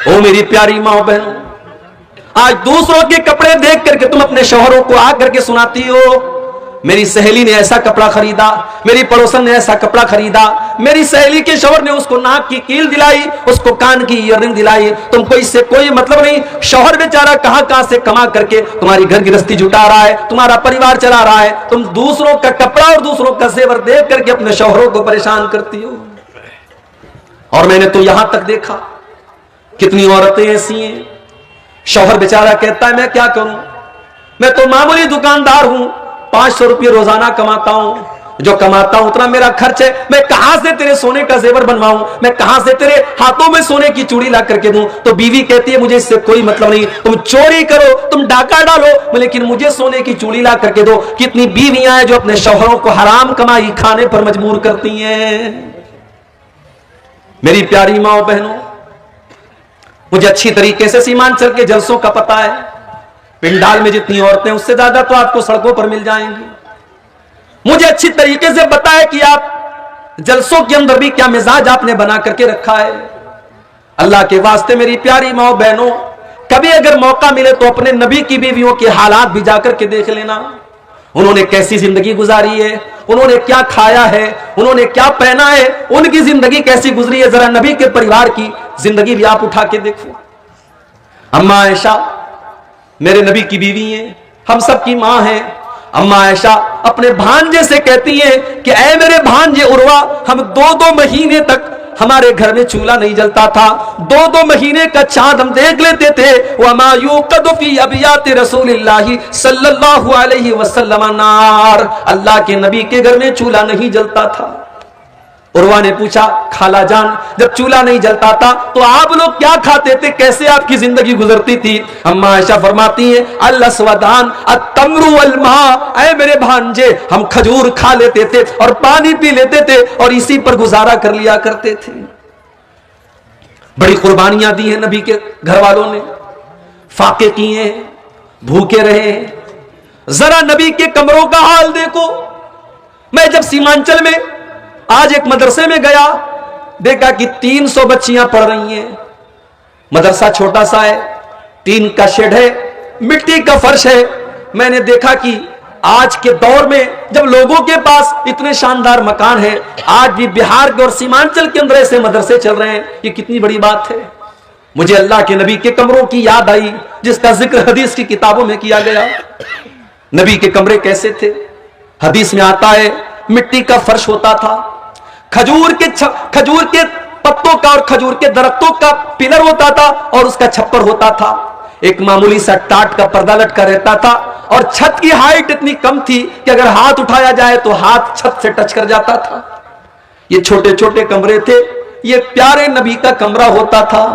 ओ मेरी प्यारी माँ बहनों, आज दूसरों के कपड़े देख करके तुम अपने शौहरों को आ करके सुनाती हो, मेरी सहेली ने ऐसा कपड़ा खरीदा, मेरी पड़ोसन ने ऐसा कपड़ा खरीदा, मेरी सहेली के शौहर ने उसको नाक की कील दिलाई, उसको कान की ईयररिंग दिलाई। तुमको इससे कोई मतलब नहीं। शौहर बेचारा कहां कहां से कमा करके तुम्हारी घर गृहस्थी जुटा रहा है, तुम्हारा परिवार चला रहा है, तुम दूसरों का कपड़ा और दूसरों का जेवर देख करके अपने शौहरों को परेशान करती हो। और मैंने तो यहां तक देखा, कितनी औरतें ऐसी हैं, शौहर बेचारा कहता है मैं क्या करूं, मैं तो मामूली दुकानदार हूं, 500 रुपये रोजाना कमाता हूं, जो कमाता हूं उतना मेरा खर्च है, मैं कहां से तेरे सोने का जेवर बनवाऊं, मैं कहां से तेरे हाथों में सोने की चूड़ी ला करके दूं। तो बीवी कहती है मुझे इससे कोई मतलब नहीं, तुम चोरी करो, तुम डाका डालो, लेकिन मुझे सोने की चूड़ी ला करके दो। कितनी बीवियां हैं जो अपने शौहरों को हराम कमाई खाने पर मजबूर करती हैं। मेरी प्यारी माँ बहनों, मुझे अच्छी तरीके से सीमांचल के जलसों का पता है। पिंडाल में जितनी औरतें उससे ज्यादा तो आपको सड़कों पर मिल जाएंगी। मुझे अच्छी तरीके से पता है कि आप जलसों के अंदर भी क्या मिजाज आपने बना करके रखा है। अल्लाह के वास्ते मेरी प्यारी माँ बहनों, कभी अगर मौका मिले तो अपने नबी की बीवियों के हालात भी जाकर के देख लेना। उन्होंने कैसी जिंदगी गुजारी है, उन्होंने क्या खाया है, उन्होंने क्या पहना है, उनकी जिंदगी कैसी गुजरी है। जरा नबी के परिवार की जिंदगी भी आप उठा के देखो। अम्मा आयशा मेरे नबी की बीवी हैं, हम सब की मां हैं। अम्मा आयशा अपने भांजे से कहती हैं कि ऐ मेरे भांजे उर्वा, हम 2-2 महीने तक हमारे घर में चूल्हा नहीं जलता था, 2-2 महीने का चांद हम देख लेते थे। वमा युक़दु फी अबियाति रसूलिल्लाहि सल्लल्लाहु अलैहि वसल्लम नार, अल्लाह के नबी के घर में चूल्हा नहीं जलता था। उर्वा ने पूछा खाला जान, जब चूल्हा नहीं जलता था तो आप लोग क्या खाते थे, कैसे आपकी जिंदगी गुजरती थी। अम्मा आयशा फरमाती है अल-अस्वदान अत-तम्रु वल-मा, ऐ मेरे भांजे हम खजूर खा लेते थे और पानी पी लेते थे और इसी पर गुजारा कर लिया करते थे। बड़ी कुर्बानियां दी हैं नबी के घर वालों ने, फाके किए, भूखे रहे। जरा नबी के कमरों का हाल देखो। मैं जब सीमांचल में आज एक मदरसे में गया, देखा कि 300 बच्चियां पढ़ रही हैं। मदरसा छोटा सा है, टीन का शेड है, मिट्टी का फर्श है। मैंने देखा कि आज के दौर में जब लोगों के पास इतने शानदार मकान है, आज भी बिहार के और सीमांचल के अंदर ऐसे मदरसे चल रहे हैं, ये कितनी बड़ी बात है। मुझे अल्लाह के नबी के कमरों की याद आई जिसका जिक्र हदीस की किताबों में किया गया। नबी के कमरे कैसे थे, हदीस में आता है मिट्टी का फर्श होता था, खजूर के पत्तों का और खजूर के दरख्तों का पिलर होता था और उसका छप्पर होता था। एक मामूली सा टाट का पर्दा लटका रहता था और छत की हाइट इतनी कम थी कि अगर हाथ उठाया जाए तो हाथ छत से टच कर जाता था। ये छोटे छोटे कमरे थे, ये प्यारे नबी का कमरा होता था।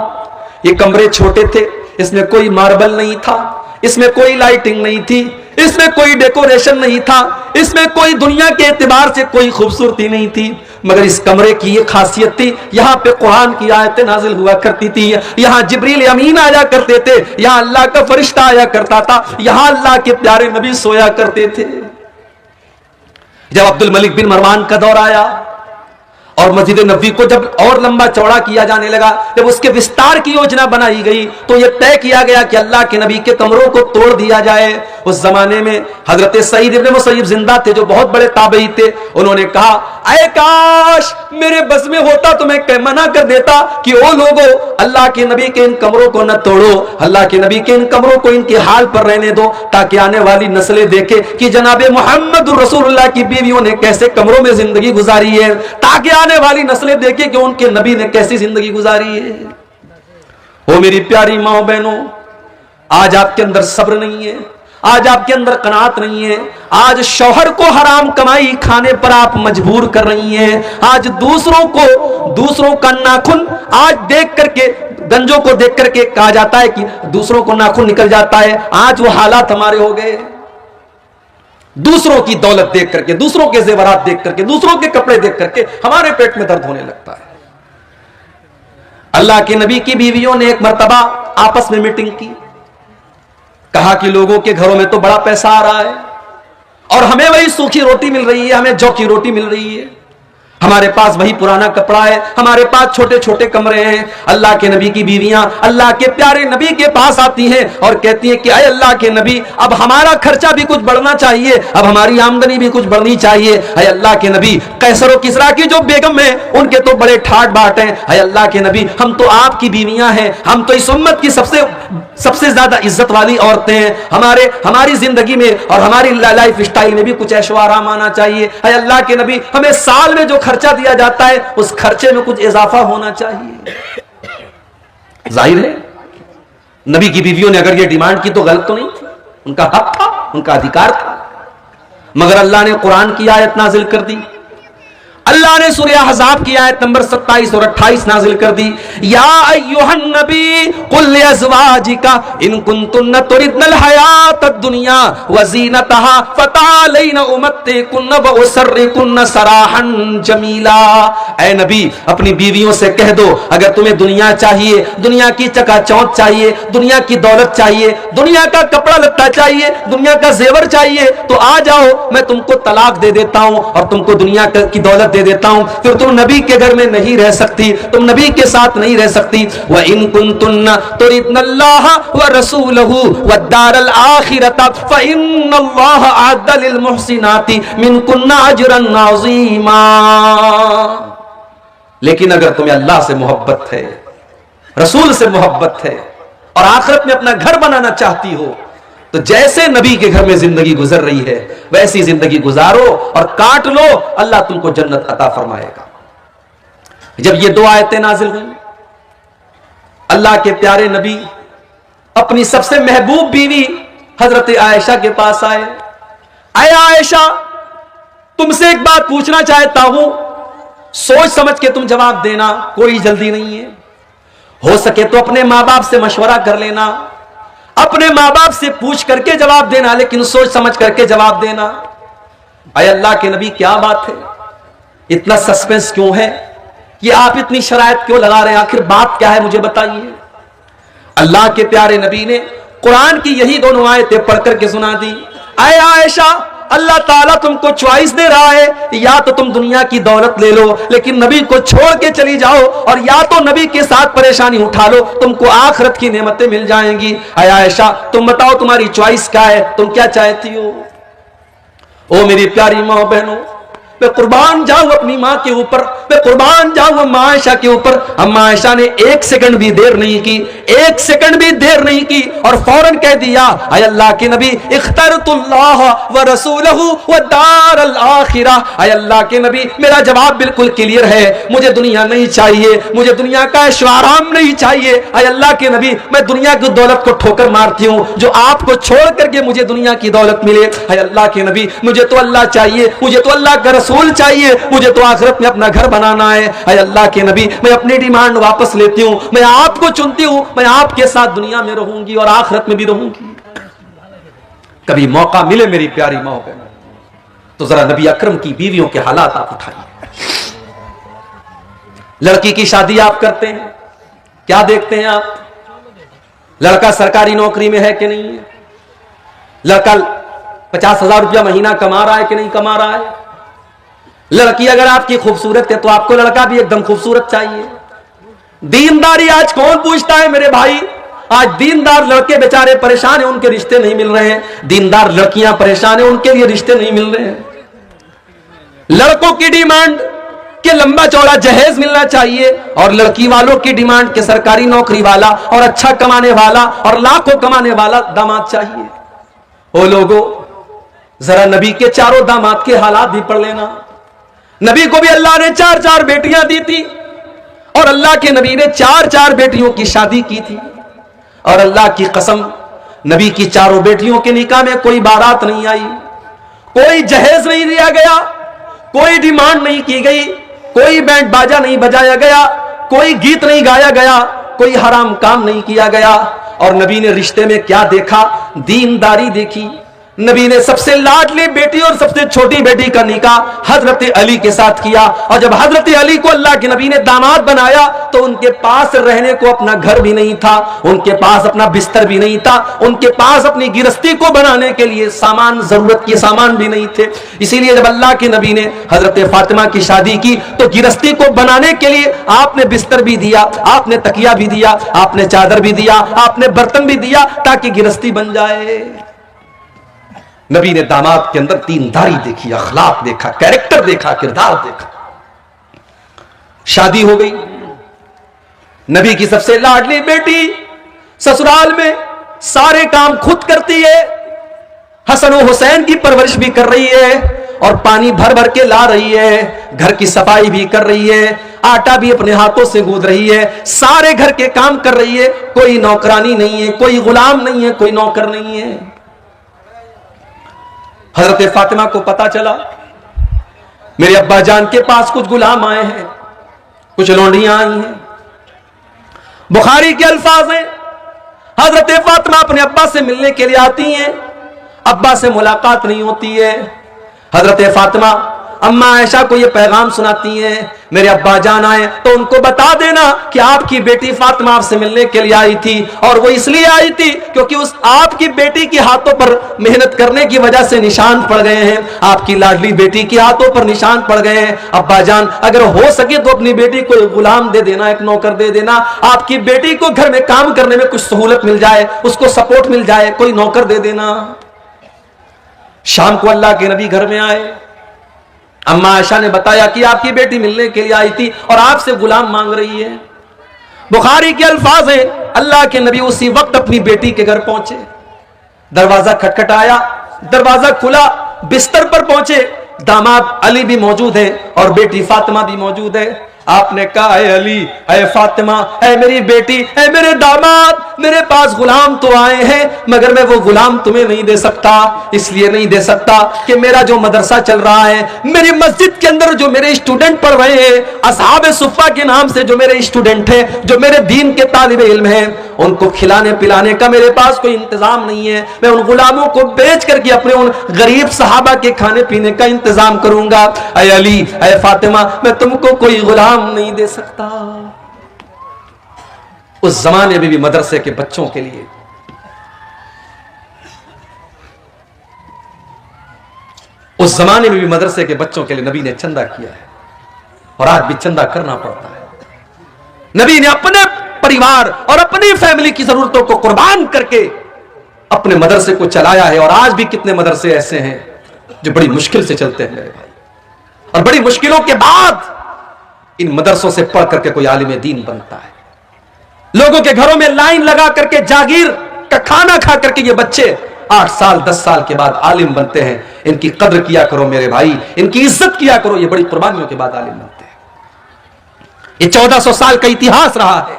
ये कमरे छोटे थे, इसमें कोई मार्बल नहीं था, इसमें कोई लाइटिंग नहीं थी, इसमें कोई डेकोरेशन नहीं था, इसमें कोई दुनिया के एतबार से कोई खूबसूरती नहीं थी, मगर इस कमरे की ये खासियत थी, यहाँ पे कुरान की आयतें नाजिल हुआ करती थी, यहाँ जिब्रील अमीन आया करते थे, यहाँ अल्लाह का फरिश्ता आया करता था, यहाँ अल्लाह के प्यारे नबी सोया करते थे। जब अब्दुल मलिक बिन मरवान का दौर आया और मस्जिद नबी को जब और लंबा चौड़ा किया जाने लगा, जब उसके विस्तार की योजना बनाई गई तो यह तय किया गया कि अल्लाह के नबी के कमरों को तोड़ दिया जाए। उस जमाने में हजरत सईद इब्न मुसय्यब जिंदा थे, जो बहुत बड़े ताबई थे। उन्होंने कहा ऐ काश मेरे बस में होता तो मैं मना कर देता कि ओ लोगों, अल्लाह के नबी के इन कमरों को न तोड़ो, अल्लाह के नबी के इन कमरों को इनके हाल पर रहने दो, ताकि आने वाली नस्लें देखे कि जनाबे मोहम्मद रसूलुल्लाह की बीवियों ने कैसे कमरों में जिंदगी गुजारी है, ताकि आने वाली नस्लें देखे कि उनके नबी ने कैसी जिंदगी गुजारी है। ओ मेरी प्यारी माँ बहनों, आज आपके अंदर सब्र नहीं है, आज आपके अंदर कनात नहीं है, आज शौहर को हराम कमाई खाने पर आप मजबूर कर रही हैं। आज दूसरों का नाखून आज देख करके, गंजों को देख करके कहा जाता है कि दूसरों को नाखून निकल जाता है। आज वो हालात हमारे हो गए, दूसरों की दौलत देख करके, दूसरों के जेवरात देख करके, दूसरों के कपड़े देख करके हमारे पेट में दर्द होने लगता है। अल्लाह के नबी की बीवियों ने एक मर्तबा आपस में मीटिंग की, कहा कि लोगों के घरों में तो बड़ा पैसा आ रहा है और हमें वही सूखी रोटी मिल रही है, हमें जौ की रोटी मिल रही है। हमारे पास वही पुराना कपड़ा है, हमारे पास छोटे छोटे कमरे हैं। अल्लाह के नबी की बीवियां अल्लाह के प्यारे नबी के पास आती हैं और कहती हैं कि अय अल्लाह के नबी, अब हमारा खर्चा भी कुछ बढ़ना चाहिए, अब हमारी आमदनी भी कुछ बढ़नी चाहिए। अय अल्लाह के नबी, कैसर और किसरा की जो बेगम है उनके तो बड़े ठाट बाट हैं। अय अल्लाह के नबी, हम तो आपकी बीवियां हैं, हम तो इस उम्मत की सबसे ज्यादा इज्जत वाली औरतें हैं। हमारी जिंदगी में और हमारी लाइफ स्टाइल में भी कुछ ऐशो आराम आना चाहिए। अय अल्लाह के नबी, हमें साल में जो खर्चा दिया जाता है उस खर्चे में कुछ इजाफा होना चाहिए। जाहिर है नबी की बीवियों ने अगर ये डिमांड की तो गलत तो नहीं थी, उनका हक था, उनका अधिकार था। मगर अल्लाह ने कुरान की आयत नाजिल कर दी। अल्लाह ने सूरह अहज़ाब की आयत नंबर 27 और 28 नाजिल कर दी। या अय्युहन नबी कुल लिअज़वाजिका इन कुंतुन्न तुरिदनल हयातद दुनिया व ज़ीनतहा फतालैना उमत्तिकुन्न व उसर्रिकुन्न सराहन जमीला। ऐ नबी, अपनी बीवियों से कह दो, अगर तुम्हें दुनिया चाहिए, दुनिया की चकाचौंध चाहिए, दुनिया की दौलत चाहिए, दुनिया का कपड़ा लत्ता चाहिए, दुनिया का जेवर चाहिए, तो आ जाओ, मैं तुमको तलाक दे देता हूं और तुमको दुनिया की दौलत दे देता हूं। फिर तुम नबी के घर में नहीं रह सकती, तुम नबी के साथ नहीं रह सकती। व इन कुंतुन्ना तुरिदनल्लाह व रसूलहु वद्दारल आखिरत फइन्नल्लाह अअद्द लिल मुहसिनाति मिनकुन्ना अजरन अज़ीमा। लेकिन अगर तुम्हें अल्लाह से मोहब्बत है, रसूल से मोहब्बत है और आखिरत में अपना घर बनाना चाहती हो, तो जैसे नबी के घर में जिंदगी गुजर रही है वैसी जिंदगी गुजारो और काट लो, अल्लाह तुमको जन्नत अता फरमाएगा। जब ये दो आयतें नाजिल हुई, अल्लाह के प्यारे नबी अपनी सबसे महबूब बीवी हजरत आयशा के पास आए। आए आयशा, तुमसे एक बात पूछना चाहता हूं, सोच समझ के तुम जवाब देना, कोई जल्दी नहीं है। हो सके तो अपने मां बाप से मशवरा कर लेना, अपने मां बाप से पूछ करके जवाब देना, लेकिन सोच समझ करके जवाब देना। अय अल्लाह के नबी, क्या बात है, इतना सस्पेंस क्यों है, ये आप इतनी शरायत क्यों लगा रहे हैं, आखिर बात क्या है, मुझे बताइए। अल्लाह के प्यारे नबी ने कुरान की यही दोनों आयतें पढ़ करके सुना दी। अय आयशा, अल्लाह ताला तुमको चॉइस दे रहा है, या तो तुम दुनिया की दौलत ले लो लेकिन नबी को छोड़ के चली जाओ, और या तो नबी के साथ परेशानी उठा लो, तुमको आखिरत की नेमतें मिल जाएंगी। अय आयशा, तुम बताओ तुम्हारी चॉइस क्या है, तुम क्या चाहती हो। ओ मेरी प्यारी माँ बहनों, मैं कुर्बान जाऊं अपनी मां के ऊपर, मैं कुर्बान जाऊं अम्मा आयशा के ऊपर। अम्मा आयशा ने एक सेकंड भी देर नहीं की, एक सेकंड भी देर नहीं की और फौरन कह दिया, अय अल्लाह के नबी, इख्तरतुल्लाह व रसूलहु व दारल आखिरा। अय अल्लाह के नबी, मेरा जवाब बिल्कुल क्लियर है, मुझे दुनिया नहीं चाहिए, मुझे दुनिया का ऐशो आराम नहीं चाहिए। अय अल्लाह के नबी, मैं दुनिया की दौलत को ठोकर मारती हूं, जो आपको छोड़ करके मुझे दुनिया की दौलत मिले। अय अल्लाह के नबी, मुझे तो अल्लाह चाहिए, मुझे तो अल्लाह का रसूल चाहिए, मुझे तो आखिरत में अपना घर बनाना है। अय अल्लाह के नबी, मैं अपनी डिमांड वापस लेती हूं, मैं आपको चुनती हूं, मैं आपके साथ दुनिया में रहूंगी और आखिरत में भी रहूंगी। कभी मौका मिले मेरी प्यारी मां बहनों, तो जरा नबी अकरम की बीवियों के हालात आप उठाइए। लड़की की शादी आप करते हैं, क्या देखते हैं आप, लड़का सरकारी नौकरी में है कि नहीं है, लड़का 50,000 रुपया महीना कमा रहा है कि नहीं कमा रहा है। लड़की अगर आपकी खूबसूरत है तो आपको लड़का भी एकदम खूबसूरत चाहिए। दीनदारी आज कौन पूछता है मेरे भाई, आज दीनदार लड़के बेचारे परेशान हैं, उनके रिश्ते नहीं मिल रहे हैं, दीनदार लड़कियां परेशान हैं, उनके लिए रिश्ते नहीं मिल रहे हैं। लड़कों की डिमांड के लंबा चौड़ा जहेज मिलना चाहिए और लड़की वालों की डिमांड के सरकारी नौकरी वाला और अच्छा कमाने वाला और लाखों कमाने वाला दामाद चाहिए। ओ लोगों, जरा नबी के चारों दामाद के हालात भी पढ़ लेना। नबी को भी अल्लाह ने 4-4 बेटियां दी थी और अल्लाह के नबी ने 4-4 बेटियों की शादी की थी, और अल्लाह की कसम, नबी की चारों बेटियों के निकाह में कोई बारात नहीं आई, कोई जहेज नहीं दिया गया, कोई डिमांड नहीं की गई, कोई बैंड बाजा नहीं बजाया गया, कोई गीत नहीं गाया गया, कोई हराम काम नहीं किया गया। और नबी ने रिश्ते में क्या देखा, दीनदारी देखी। नबी ने सबसे लाडली बेटी और सबसे छोटी बेटी का निकाह हजरत अली के साथ किया। और जब हजरत अली को अल्लाह के नबी ने दामाद बनाया तो उनके पास रहने को अपना घर भी नहीं था, उनके पास अपना बिस्तर भी नहीं था, उनके पास अपनी गिरस्ती को बनाने के लिए सामान, जरूरत के सामान भी नहीं थे। इसीलिए जब अल्लाह के नबी ने हजरत फातिमा की शादी की तो गिरस्ती को बनाने के लिए आपने बिस्तर भी दिया, आपने तकिया भी दिया, आपने चादर भी दिया, आपने बर्तन भी दिया ताकि गिरस्ती बन जाए। नबी ने दामाद के अंदर दीनदारी देखी, अखलाक देखा, कैरेक्टर देखा, किरदार देखा। शादी हो गई। नबी की सबसे लाडली बेटी ससुराल में सारे काम खुद करती है, हसन और हुसैन की परवरिश भी कर रही है और पानी भर भर के ला रही है, घर की सफाई भी कर रही है, आटा भी अपने हाथों से गूंद रही है, सारे घर के काम कर रही है। कोई नौकरानी नहीं है, कोई गुलाम नहीं है, कोई नौकर नहीं है। हजरत फातिमा को पता चला मेरे अब्बा जान के पास कुछ गुलाम आए हैं, कुछ लौंडियां आई हैं। बुखारी के अल्फाज हैं, हजरत फातिमा अपने अब्बा से मिलने के लिए आती हैं, अब्बा से मुलाकात नहीं होती है। हजरत फातिमा अम्मा आयशा को यह पैगाम सुनाती हैं, मेरे अब्बा जान आए तो उनको बता देना कि आपकी बेटी फातिमा आपसे मिलने के लिए आई थी, और वो इसलिए आई थी क्योंकि उस आपकी बेटी के हाथों पर मेहनत करने की वजह से निशान पड़ गए हैं, आपकी लाडली बेटी के हाथों पर निशान पड़ गए हैं। अब्बा जान अगर हो सके तो अपनी बेटी को एक गुलाम दे देना, एक नौकर दे देना, आपकी बेटी को घर में काम करने में कुछ सहूलत मिल जाए, उसको सपोर्ट मिल जाए, कोई नौकर दे देना। शाम को अल्लाह के नबी घर में आए, अम्मा आयशा ने बताया कि आपकी बेटी मिलने के लिए आई थी और आपसे गुलाम मांग रही है। बुखारी के अल्फाज हैं, अल्लाह के नबी उसी वक्त अपनी बेटी के घर पहुंचे, दरवाजा खटखटाया, दरवाजा खुला, बिस्तर पर पहुंचे, दामाद अली भी मौजूद है और बेटी फातिमा भी मौजूद है। आपने कहा है अली, ऐ फातिमा, ऐ मेरी बेटी, ऐ मेरे दामाद, मेरे पास गुलाम तो आए हैं मगर मैं वो गुलाम तुम्हें नहीं दे सकता। इसलिए नहीं दे सकता कि मेरा जो मदरसा चल रहा है, मेरी मस्जिद के अंदर जो मेरे स्टूडेंट पढ़ रहे हैं, असहाबे सुफ़ा के नाम से जो मेरे स्टूडेंट हैं, जो मेरे दीन के तालिब इल्म हैं, उनको खिलाने पिलाने का मेरे पास कोई इंतजाम नहीं है। मैं उन गुलामों को बेच करके अपने उन गरीब सहाबा के खाने पीने का इंतजाम करूंगा। ऐ अली, ऐ फातिमा, मैं तुमको कोई गुलाम नहीं दे सकता। उस जमाने में भी मदरसे के बच्चों के लिए उस जमाने में भी मदरसे के बच्चों के लिए नबी ने चंदा किया है और आज भी चंदा करना पड़ता है। नबी ने अपने परिवार और अपनी फैमिली की जरूरतों को कुर्बान करके अपने मदरसे को चलाया है। और आज भी कितने मदरसे ऐसे हैं जो बड़ी मुश्किल से चलते हैं मेरे भाई, और बड़ी मुश्किलों के बाद इन मदरसों से पढ़ करके कोई आलिम दीन बनता है। लोगों के घरों में लाइन लगा करके जागीर का खाना खा करके ये बच्चे 8 साल 10 साल के बाद आलिम बनते हैं। इनकी कद्र किया करो मेरे भाई, इनकी इज्जत किया करो, ये बड़ी कुर्बानियों के बाद आलिम बनते हैं। ये 1400 साल का इतिहास रहा है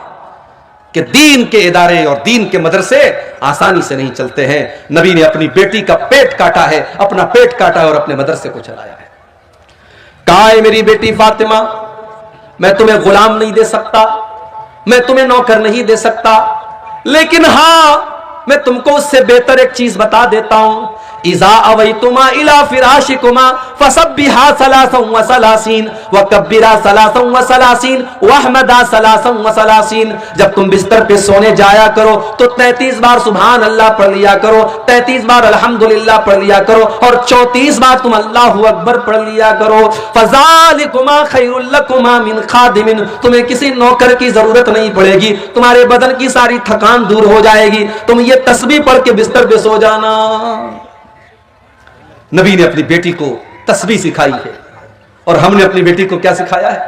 कि दीन के इदारे और दीन के मदरसे आसानी से नहीं चलते हैं। नबी ने अपनी बेटी का पेट काटा है, अपना पेट काटा है और अपने मदरसे को चलाया है। कहा है मेरी बेटी फातिमा, मैं तुम्हें गुलाम नहीं दे सकता, मैं तुम्हें नौकर नहीं दे सकता, लेकिन हां मैं तुमको उससे बेहतर एक चीज बता देता हूं। इज़ा अवैतुमा इला फिराशिकुमा फसब्बिहा सलासन व सलासीन व कब्बिरा सलासन व सलासीन वहमदा सलासन व सलासीन। जब तुम बिस्तर पे सोने जाया करो तो 33 बार सुभान अल्लाह पढ़ लिया करो, 33 बार अल्हम्दुलिल्लाह पढ़ लिया करो और 34 बार तुम अल्लाहु अकबर पढ़ लिया करो। फज़ालिकुमा खैरुल लकुमा मिन खादिमिन, तुम्हें किसी नौकर की जरूरत नहीं पड़ेगी, तुम्हारे बदन की सारी थकान दूर हो जाएगी, तुम ये तस्बीह पढ़ के बिस्तर पे सो जाना। नबी ने अपनी बेटी को तस्बीह सिखाई है और हमने अपनी बेटी को क्या सिखाया है?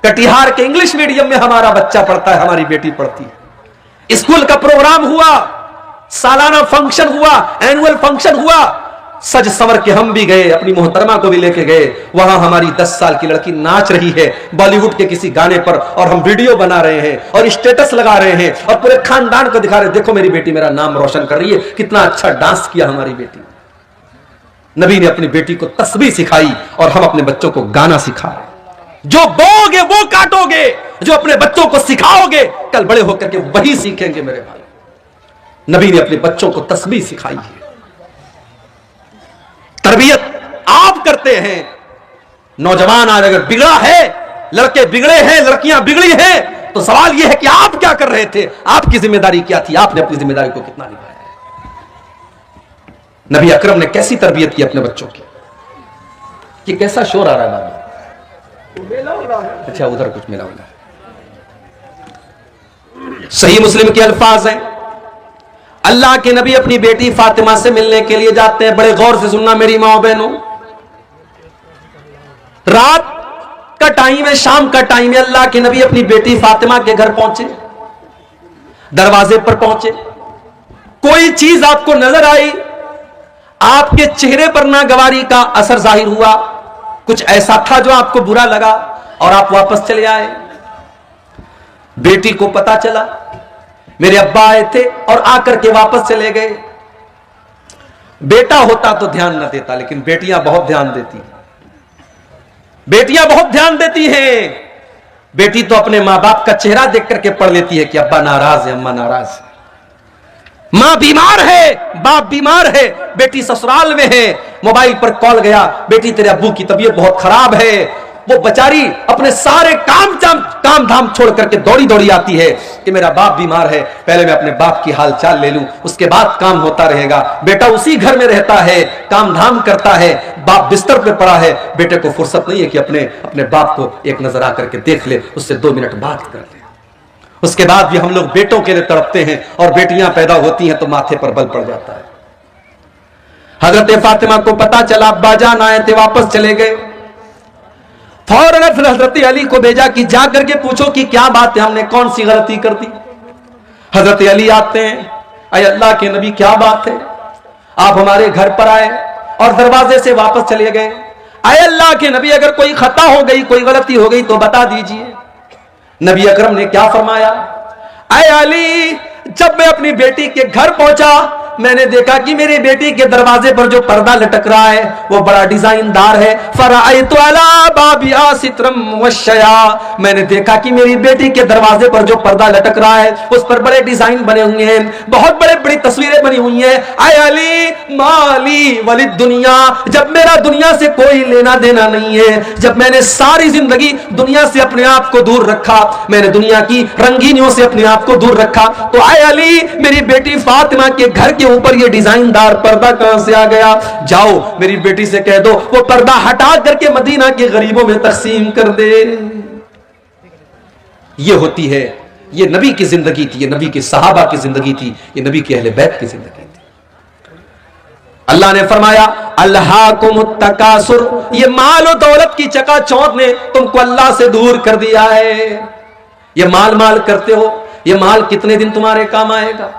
कटिहार के इंग्लिश मीडियम में हमारा बच्चा पढ़ता है, हमारी बेटी पढ़ती है। स्कूल का प्रोग्राम हुआ, सालाना फंक्शन हुआ, एनुअल फंक्शन हुआ, सज संवर के हम भी गए, अपनी मोहतरमा को भी लेके गए। वहां हमारी 10 साल की लड़की नाच रही है बॉलीवुड के किसी गाने पर और हम वीडियो बना रहे हैं और स्टेटस लगा रहे हैं और पूरे खानदान को दिखा रहे हैं, देखो मेरी बेटी मेरा नाम रोशन कर रही है, कितना अच्छा डांस किया हमारी बेटी। नबी ने अपनी बेटी को तस्बीह सिखाई और हम अपने बच्चों को गाना सिखा रहे हैं। जो बोगे वो काटोगे, जो अपने बच्चों को सिखाओगे कल बड़े होकर के वही सीखेंगे मेरे भाई। नबी ने अपने बच्चों को तस्बीह सिखाई है। तरबियत आप करते हैं। नौजवान आज अगर बिगड़ा है, लड़के बिगड़े हैं, लड़कियां बिगड़ी हैं, तो सवाल यह है कि आप क्या कर रहे थे, आपकी जिम्मेदारी क्या थी, आपने अपनी जिम्मेदारी को कितना निभाया। नबी अकरम ने कैसी तरबियत की अपने बच्चों की। कि कैसा शोर आ रहा है बाबा? अच्छा, उधर कुछ मिला हुआ है। सही मुस्लिम के अल्फाज हैं, अल्लाह के नबी अपनी बेटी फातिमा से मिलने के लिए जाते हैं। बड़े गौर से सुनना मेरी माओ बहनों, रात का टाइम है, शाम का टाइम है। अल्लाह के नबी अपनी बेटी फातिमा के घर पहुंचे, दरवाजे पर पहुंचे। कोई चीज आपको नजर आई, आपके चेहरे पर नागवारी का असर जाहिर हुआ, कुछ ऐसा था जो आपको बुरा लगा और आप वापस चले आए। बेटी को पता चला मेरे अब्बा आए थे और आकर के वापस चले गए। बेटा होता तो ध्यान न देता, लेकिन बेटियां बहुत ध्यान देती हैं। बेटियां बहुत ध्यान देती हैं। बेटी तो अपने मां बाप का चेहरा देख करके पढ़ लेती है कि अब्बा नाराज है, अम्मा नाराज है, मां बीमार है, बाप बीमार है, बेटी ससुराल में है, मोबाइल पर कॉल गया, बेटी तेरे अब्बू की तबीयत बहुत खराब है। वो बेचारी अपने सारे काम धाम छोड़ करके दौड़ी दौड़ी आती है कि मेरा बाप बीमार है, पहले मैं अपने बाप की हाल चाल ले लूं, उसके बाद काम होता रहेगा। बेटा उसी घर में रहता है, काम धाम करता है, बाप बिस्तर पे पड़ा है, बेटे को फुर्सत नहीं है कि अपने बाप को एक नजर आकर के देख ले, उससे 2 मिनट बात कर ले। उसके बाद भी हम लोग बेटों के लिए तड़पते हैं और बेटियां पैदा होती हैं तो माथे पर बल पड़ जाता है। हजरत फातिमा को पता चला अब्बा जान आए थे, वापस चले गए। फौरन हजरत अली को भेजा कि जाकर के पूछो कि क्या बात है, हमने कौन सी गलती कर दी। हजरत अली आते हैं, अय अल्लाह के नबी क्या बात है, आप हमारे घर पर आए और दरवाजे से वापस चले गए। अय अल्लाह के नबी अगर कोई खता हो गई, कोई गलती हो गई तो बता दीजिए। नबी अकरम ने क्या फरमाया, अय अली जब मैं अपनी बेटी के घर पहुंचा मैंने देखा कि मेरी बेटी के दरवाजे पर जो पर्दा लटक रहा है वो बड़ा डिजाइनदार है। फराइतु अला बाबिया सित्रम वशया, मैंने देखा कि मेरी बेटी के दरवाजे पर जो पर्दा लटक रहा है उस पर बड़े डिजाइन बने हुए हैं, बहुत बड़े बड़ी तस्वीरें बनी हुई हैं। आय अली माली वली दुनिया, जब मेरा दुनिया से कोई लेना देना नहीं है, जब मैंने सारी जिंदगी दुनिया से अपने आप को दूर रखा, मैंने दुनिया की रंगीनियों से अपने आप को दूर रखा, तो आय अली मेरी बेटी फातिमा के घर के ऊपर ये डिजाइनदार पर्दा कहां से आ गया? जाओ मेरी बेटी से कह दो वो पर्दा हटा करके मदीना के गरीबों में तकसीम कर दे। ये होती है, ये नबी की जिंदगी थी, ये नबी के सहाबा की जिंदगी थी, ये नबी के अहले बैत की जिंदगी थी। अल्लाह ने फरमाया अल्हाकुमुत तकासुर, ये माल और दौलत की चकाचौंध ने तुमको अल्लाह से दूर कर दिया है। ये माल माल करते हो, ये माल कितने दिन तुम्हारे काम आएगा?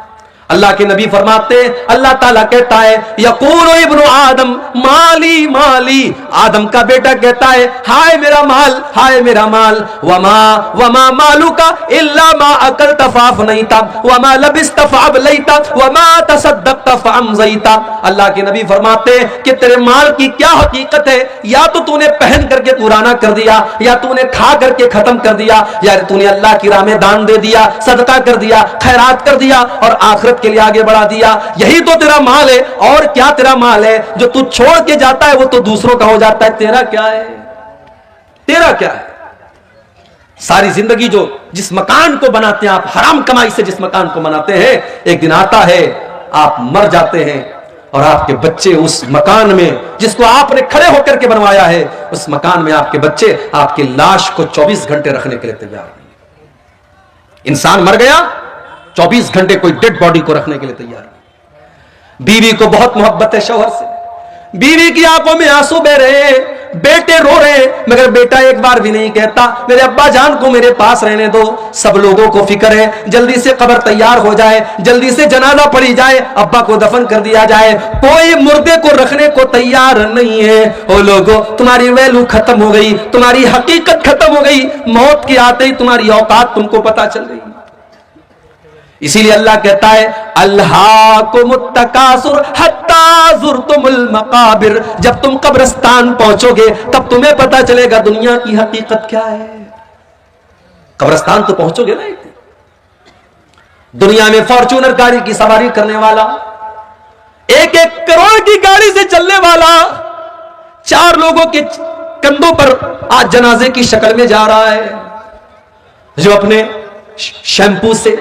अल्लाह के नबी फरमाते हैं, अल्लाह ताला कहता है यकूलु इब्नु आदम माली माली, आदम का बेटा कहता है हाय मेरा माल, हाय मेरा माल। वमा मालुका इल्ला मा अकलत फाफनैता वमा लबिस्त फाबलैता वमा तसद्दक़त फअमज़ैता। अल्लाह के नबी फरमाते हैं कि तेरे माल की क्या हकीकत है, या तो तूने पहन करके पुराना कर दिया, या तूने खा करके खत्म कर दिया, या तूने अल्लाह की राह में दान दे दिया, सदका कर दिया, खैरात कर दिया और आखिरत के लिए आगे बढ़ा दिया। यही तो तेरा माल है। और क्या तेरा माल है? जो तू छोड़ के जाता है वो तो दूसरों का हो जाता है। तेरा क्या है? तेरा क्या है? सारी जिंदगी जो जिस मकान को बनाते हैं आप, हराम कमाई से जिस मकान को बनाते हैं, एक दिन आता है आप मर जाते हैं और आपके बच्चे उस मकान में जिसको आपने खड़े होकर के बनवाया है, उस मकान में आपके बच्चे आपकी लाश को 24 घंटे रखने के लिए तैयार नहीं। इंसान मर गया, 24 घंटे कोई डेड बॉडी को रखने के लिए तैयार है। बीवी को बहुत मोहब्बत है शौहर से, बीवी की आंखों में आंसू बह रहे, बेटे रो रहे, मगर बेटा एक बार भी नहीं कहता मेरे अब्बा जान को मेरे पास रहने दो। सब लोगों को फिक्र है जल्दी से कब्र तैयार हो जाए, जल्दी से जनाजा पड़ी जाए, अब्बा को दफन कर दिया जाए। कोई मुर्दे को रखने को तैयार नहीं है। ओ लोगों, तुम्हारी वैल्यू खत्म हो गई, तुम्हारी हकीकत खत्म हो गई, मौत के आते ही तुम्हारी औकात तुमको पता चल गई। इसीलिए अल्लाह कहता है अल्हाकुमुत तकासुर हत्ता ज़ुरतुमुल मकाबिर, जब तुम कब्रिस्तान पहुंचोगे तब तुम्हें पता चलेगा दुनिया की हकीकत क्या है। कब्रिस्तान तो पहुंचोगे ना एक दिन। दुनिया में फॉर्च्यूनर गाड़ी की सवारी करने वाला एक एक करोड़ की गाड़ी से चलने वाला 4 लोगों के कंधों पर आज जनाजे की शक्ल में जा रहा है, जो अपने शैंपू से,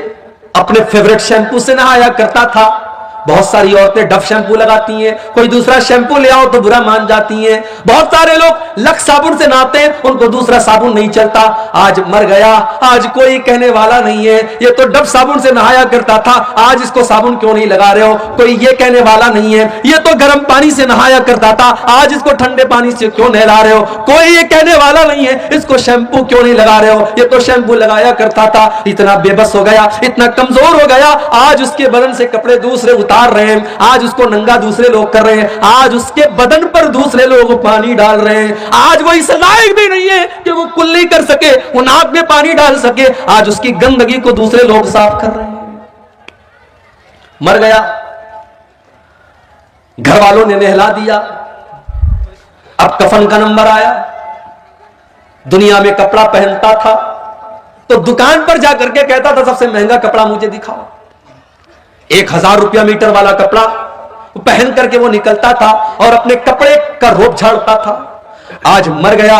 अपने फेवरेट शैंपू से नहाया करता था। बहुत सारी औरतें डफ शैंपू लगाती हैं, कोई दूसरा शैंपू ले आओ तो बुरा मान जाती हैं। बहुत सारे लोग लक्स साबुन से नहाते हैं, उनको दूसरा साबुन नहीं चलता। आज मर गया, आज कोई कहने वाला नहीं है ये तो डफ साबुन से नहाया करता था, आज इसको साबुन क्यों नहीं लगा रहे हो, कोई ये कहने वाला नहीं है। ये तो गर्म पानी से नहाया करता था, आज इसको ठंडे पानी से क्यों नहला रहे हो, कोई ये कहने वाला नहीं है। इसको शैंपू क्यों नहीं लगा रहे हो, ये तो शैंपू लगाया करता था। इतना बेबस हो गया, इतना कमजोर हो गया, आज उसके बदन से कपड़े दूसरे उतार रहे हैं, आज उसको नंगा दूसरे लोग कर रहे हैं, आज उसके बदन पर दूसरे लोग पानी डाल रहे हैं। आज वो इस लायक भी नहीं है कि वो कुल्ली कर सके, वो नाक में पानी डाल सके, आज उसकी गंदगी को दूसरे लोग साफ कर रहे हैं। मर गया, घर वालों ने नहला दिया, अब कफन का नंबर आया। दुनिया में कपड़ा पहनता था तो दुकान पर जाकर के कहता था सबसे महंगा कपड़ा मुझे दिखाओ। 1000 रुपया मीटर वाला कपड़ा पहन करके वो निकलता था और अपने कपड़े का रोप झाड़ता था। आज मर गया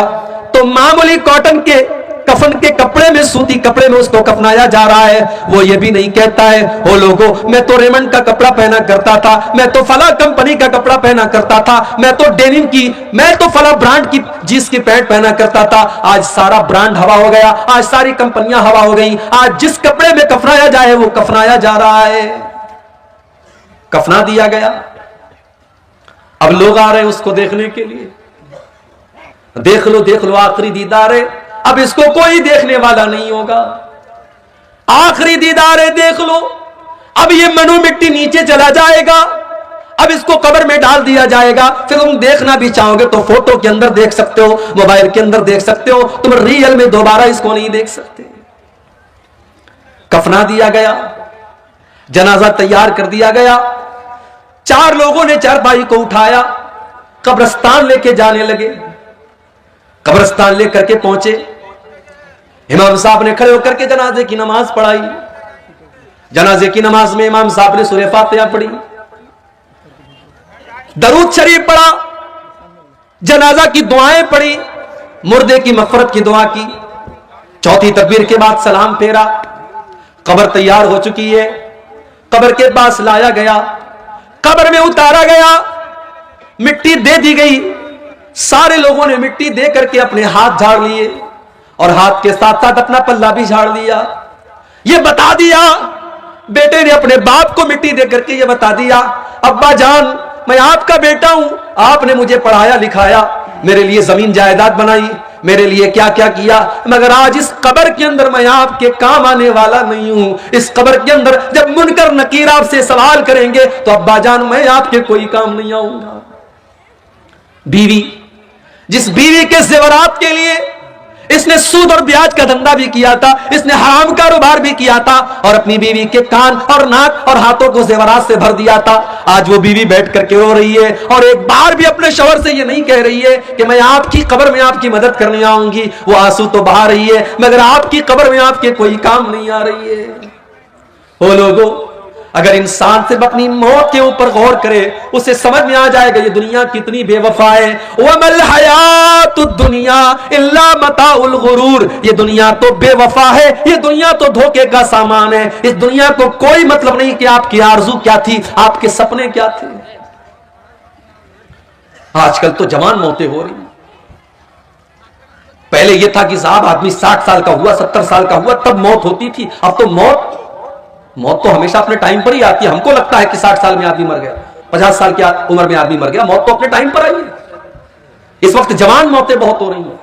तो मामूली कॉटन के कफन के कपड़े में, सूती कपड़े में उसको कफनाया जा रहा है। वो ये भी नहीं कहता है ओ लोगों मैं तो रेमंड का कपड़ा पहना करता था, मैं तो फला कंपनी का कपड़ा पहना करता था, मैं तो डेनिम की, मैं तो फला ब्रांड की जींस की पैंट पहना करता था। आज सारा ब्रांड हवा हो गया, आज सारी कंपनियां हवा हो गई, आज जिस कपड़े में कफनाया जाए वो कफनाया जा रहा है। कफना दिया गया, अब लोग आ रहे हैं उसको देखने के लिए। देख लो आखिरी दीदार है, अब इसको कोई देखने वाला नहीं होगा। आखिरी दीदार है, देख लो, अब ये मनु मिट्टी नीचे चला जाएगा, अब इसको कब्र में डाल दिया जाएगा। फिर तुम देखना भी चाहोगे तो फोटो के अंदर देख सकते हो, मोबाइल के अंदर देख सकते हो, तुम रियल में दोबारा इसको नहीं देख सकते। कफना दिया गया, जनाजा तैयार कर दिया गया, 4 लोगों ने चारपाई को उठाया, कब्रिस्तान लेके जाने लगे। कब्रिस्तान लेकर के पहुंचे, इमाम साहब ने खड़े होकर के जनाजे की नमाज पढ़ाई। जनाजे की नमाज में इमाम साहब ने सूरह फातिहा पढ़ी, दरूद शरीफ पढ़ा, जनाजा की दुआएं पढ़ी, मुर्दे की मगफरत की दुआ की। चौथी तकबीर के बाद सलाम फेरा। कब्र तैयार हो चुकी है, कब्र के पास लाया गया, कब्र में उतारा गया, मिट्टी दे दी गई। सारे लोगों ने मिट्टी दे करके अपने हाथ झाड़ लिए और हाथ के साथ साथ अपना पल्ला भी झाड़ लिया। ये बता दिया, बेटे ने अपने बाप को मिट्टी दे करके ये बता दिया, अब्बा जान मैं आपका बेटा हूं, आपने मुझे पढ़ाया लिखाया, मेरे लिए जमीन जायदाद बनाई, मेरे लिए क्या क्या किया, मगर आज इस कब्र के अंदर मैं आपके काम आने वाला नहीं हूं। इस कब्र के अंदर जब मुनकर नकीर आपसे सवाल करेंगे तो अब्बा जान मैं आपके कोई काम नहीं आऊंगा। बीवी, जिस बीवी के जेवरात के लिए इसने सूद और ब्याज का धंधा भी किया था, इसने हराम कारोबार भी किया था और अपनी बीवी के कान और नाक और हाथों को जेवरात से भर दिया था, आज वो बीवी बैठ करके रो रही है और एक बार भी अपने शौहर से ये नहीं कह रही है कि मैं आपकी कब्र में आपकी मदद करने आऊंगी। वो आंसू तो बहा रही है मगर आपकी कब्र में आपके कोई काम नहीं आ रही है। ओ लोगों, अगर इंसान सिर्फ अपनी मौत के ऊपर गौर करे उसे समझ में आ जाएगा ये दुनिया कितनी बेवफा है। वमल हयातुद दुनिया इल्ला मताउल गुरूर, ये दुनिया तो बेवफा है, ये दुनिया तो धोखे का सामान है। इस दुनिया को कोई मतलब नहीं कि आपकी आरजू क्या थी, आपके सपने क्या थे। आजकल तो जवान मौतें हो रही, पहले यह था कि साहब आदमी 60 साल का हुआ, 70 साल का हुआ तब मौत होती थी। अब तो मौत तो हमेशा अपने टाइम पर ही आती है। हमको लगता है कि 60 साल में आदमी मर गया, 50 साल की उम्र में आदमी मर गया, मौत तो अपने टाइम पर आई है। इस वक्त जवान मौतें बहुत हो रही हैं,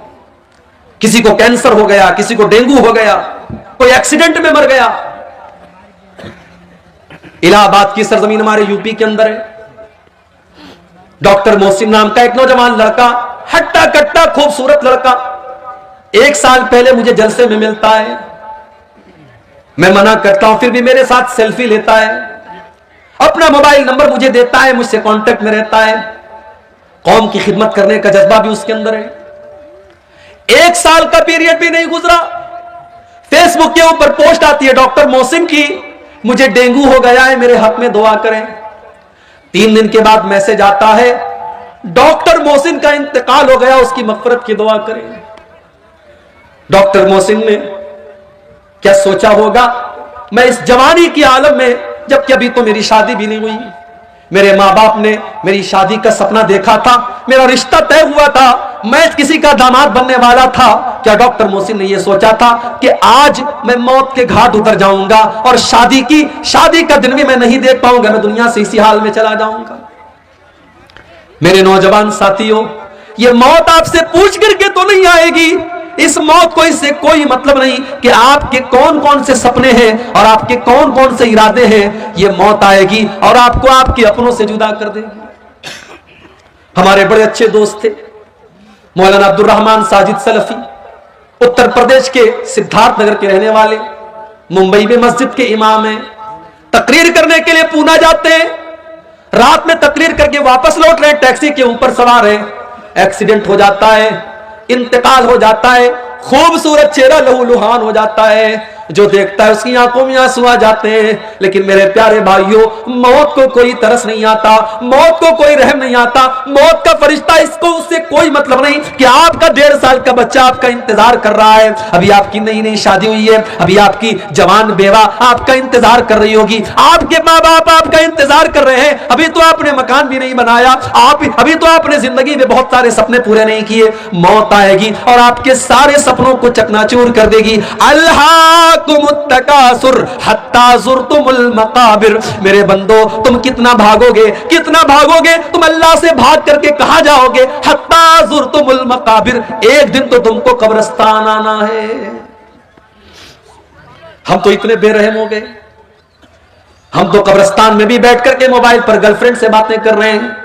किसी को कैंसर हो गया, किसी को डेंगू हो गया, कोई एक्सीडेंट में मर गया। इलाहाबाद की सरजमीन हमारे यूपी के अंदर है, डॉक्टर मोहसिन नाम का एक नौजवान लड़का, हट्टा कट्टा खूबसूरत लड़का, 1 साल पहले मुझे जलसे में मिलता है, मैं मना करता हूं फिर भी मेरे साथ सेल्फी लेता है, अपना मोबाइल नंबर मुझे देता है, मुझसे कांटेक्ट में रहता है, कौम की खिदमत करने का जज्बा भी उसके अंदर है। 1 साल का पीरियड भी नहीं गुजरा, फेसबुक के ऊपर पोस्ट आती है डॉक्टर मोहसिन की, मुझे डेंगू हो गया है, मेरे हक में दुआ करें। 3 दिन के बाद मैसेज आता है, डॉक्टर मोहसिन का इंतकाल हो गया, उसकी मगफरत की दुआ करें। डॉक्टर मोहसिन ने क्या सोचा होगा, मैं इस जवानी की आलम में, जबकि अभी तो मेरी शादी भी नहीं हुई, मेरे माँ बाप ने मेरी शादी का सपना देखा था, मेरा रिश्ता तय हुआ था, मैं किसी का दामाद बनने वाला था। क्या डॉक्टर मोहसिन ने यह सोचा था कि आज मैं मौत के घाट उतर जाऊंगा और शादी का दिन भी मैं नहीं देख पाऊंगा, मैं दुनिया से इसी हाल में चला जाऊंगा। मेरे नौजवान साथियों, यह मौत आपसे पूछ करके तो नहीं आएगी। इस मौत को इससे कोई मतलब नहीं कि आपके कौन कौन से सपने हैं और आपके कौन कौन से इरादे हैं। यह मौत आएगी और आपको आपके अपनों से जुदा कर देगी। हमारे बड़े अच्छे दोस्त थे मौलाना अब्दुल रहमान साजिद सलफी, उत्तर प्रदेश के सिद्धार्थ नगर के रहने वाले, मुंबई में मस्जिद के इमाम हैं। तकरीर करने के लिए पूना जाते हैं, रात में तकरीर करके वापस लौट रहे, टैक्सी के ऊपर सवार है, एक्सीडेंट हो जाता है, इंतकाल हो जाता है, खूबसूरत चेहरा लहूलुहान हो जाता है, जो देखता है उसकी आंखों में आंसू आ जाते हैं। लेकिन मेरे प्यारे भाइयों, मौत को कोई तरस नहीं आता, मौत को कोई रहम नहीं आता। मौत का फरिश्ता, इसको उससे कोई मतलब नहीं कि आपका 1.5 साल का बच्चा आपका इंतजार कर रहा है, अभी आपकी नई नई शादी हुई है, अभी आपकी जवान बेवा आपका इंतजार कर रही होगी, आपके माँ बाप आपका इंतजार कर रहे हैं, अभी तो आपने मकान भी नहीं बनाया, अभी तो आपने जिंदगी में बहुत सारे सपने पूरे नहीं किए। मौत आएगी और आपके सारे सपनों को चकनाचूर कर देगी। अल्लाह मेरे बंदो, तुम कितना भागोगे, तुम अल्लाह से भाग करके कहां जाओगे? हत्ता ज़ुरतुमुल मकाबिर, एक दिन तो तुमको कब्रिस्तान आना है। हम तो इतने बेरहम हो गए, हम तो कब्रिस्तान में भी बैठ करके मोबाइल पर गर्लफ्रेंड से बातें कर रहे हैं।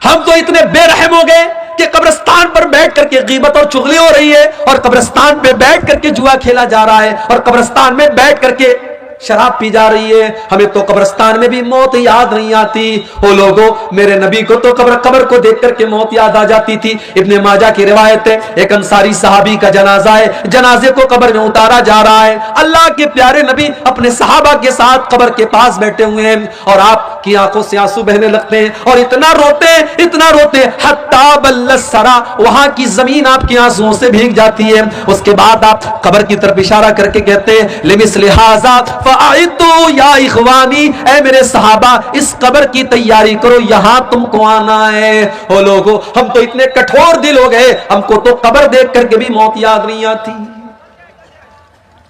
हम तो इतने बेरहम हो गए कि कब्रिस्तान पर बैठ करके गीबत और चुगली हो रही है, और कब्रिस्तान पे बैठ करके जुआ खेला जा रहा है, और कब्रिस्तान में बैठ करके शराब पी जा रही है। हमें तो कब्रिस्तान में भी मौत याद नहीं आती। ओ लोगों, मेरे नबी को तो कब्र को देख करके मौत याद आ जाती थी। इब्ने माजा की रिवायत है, एक अंसारी सहाबी का जनाजा है, जनाजे को कब्र में उतारा जा रहा है। अल्लाह के प्यारे नबी अपने सहाबा के साथ कब्र के पास बैठे हुए हैं, और आपकी आंखों से आंसू बहने लगते हैं, और इतना रोते हत्ता बल्लसरा, वहां की जमीन आपकी आंसुओं से भीग जाती है। उसके बाद आप कब्र की तरफ इशारा करके कहते हैं, लिमिस्लि हाज़ा फ़अइदू या इख़वानी, ऐ मेरे सहाबा, इस कब्र की तैयारी करो, यहां तुमको आना है। ओ लोगों, हम तो इतने कठोर दिल हो गए, हमको तो कब्र देख करके भी मौत याद नहीं आती।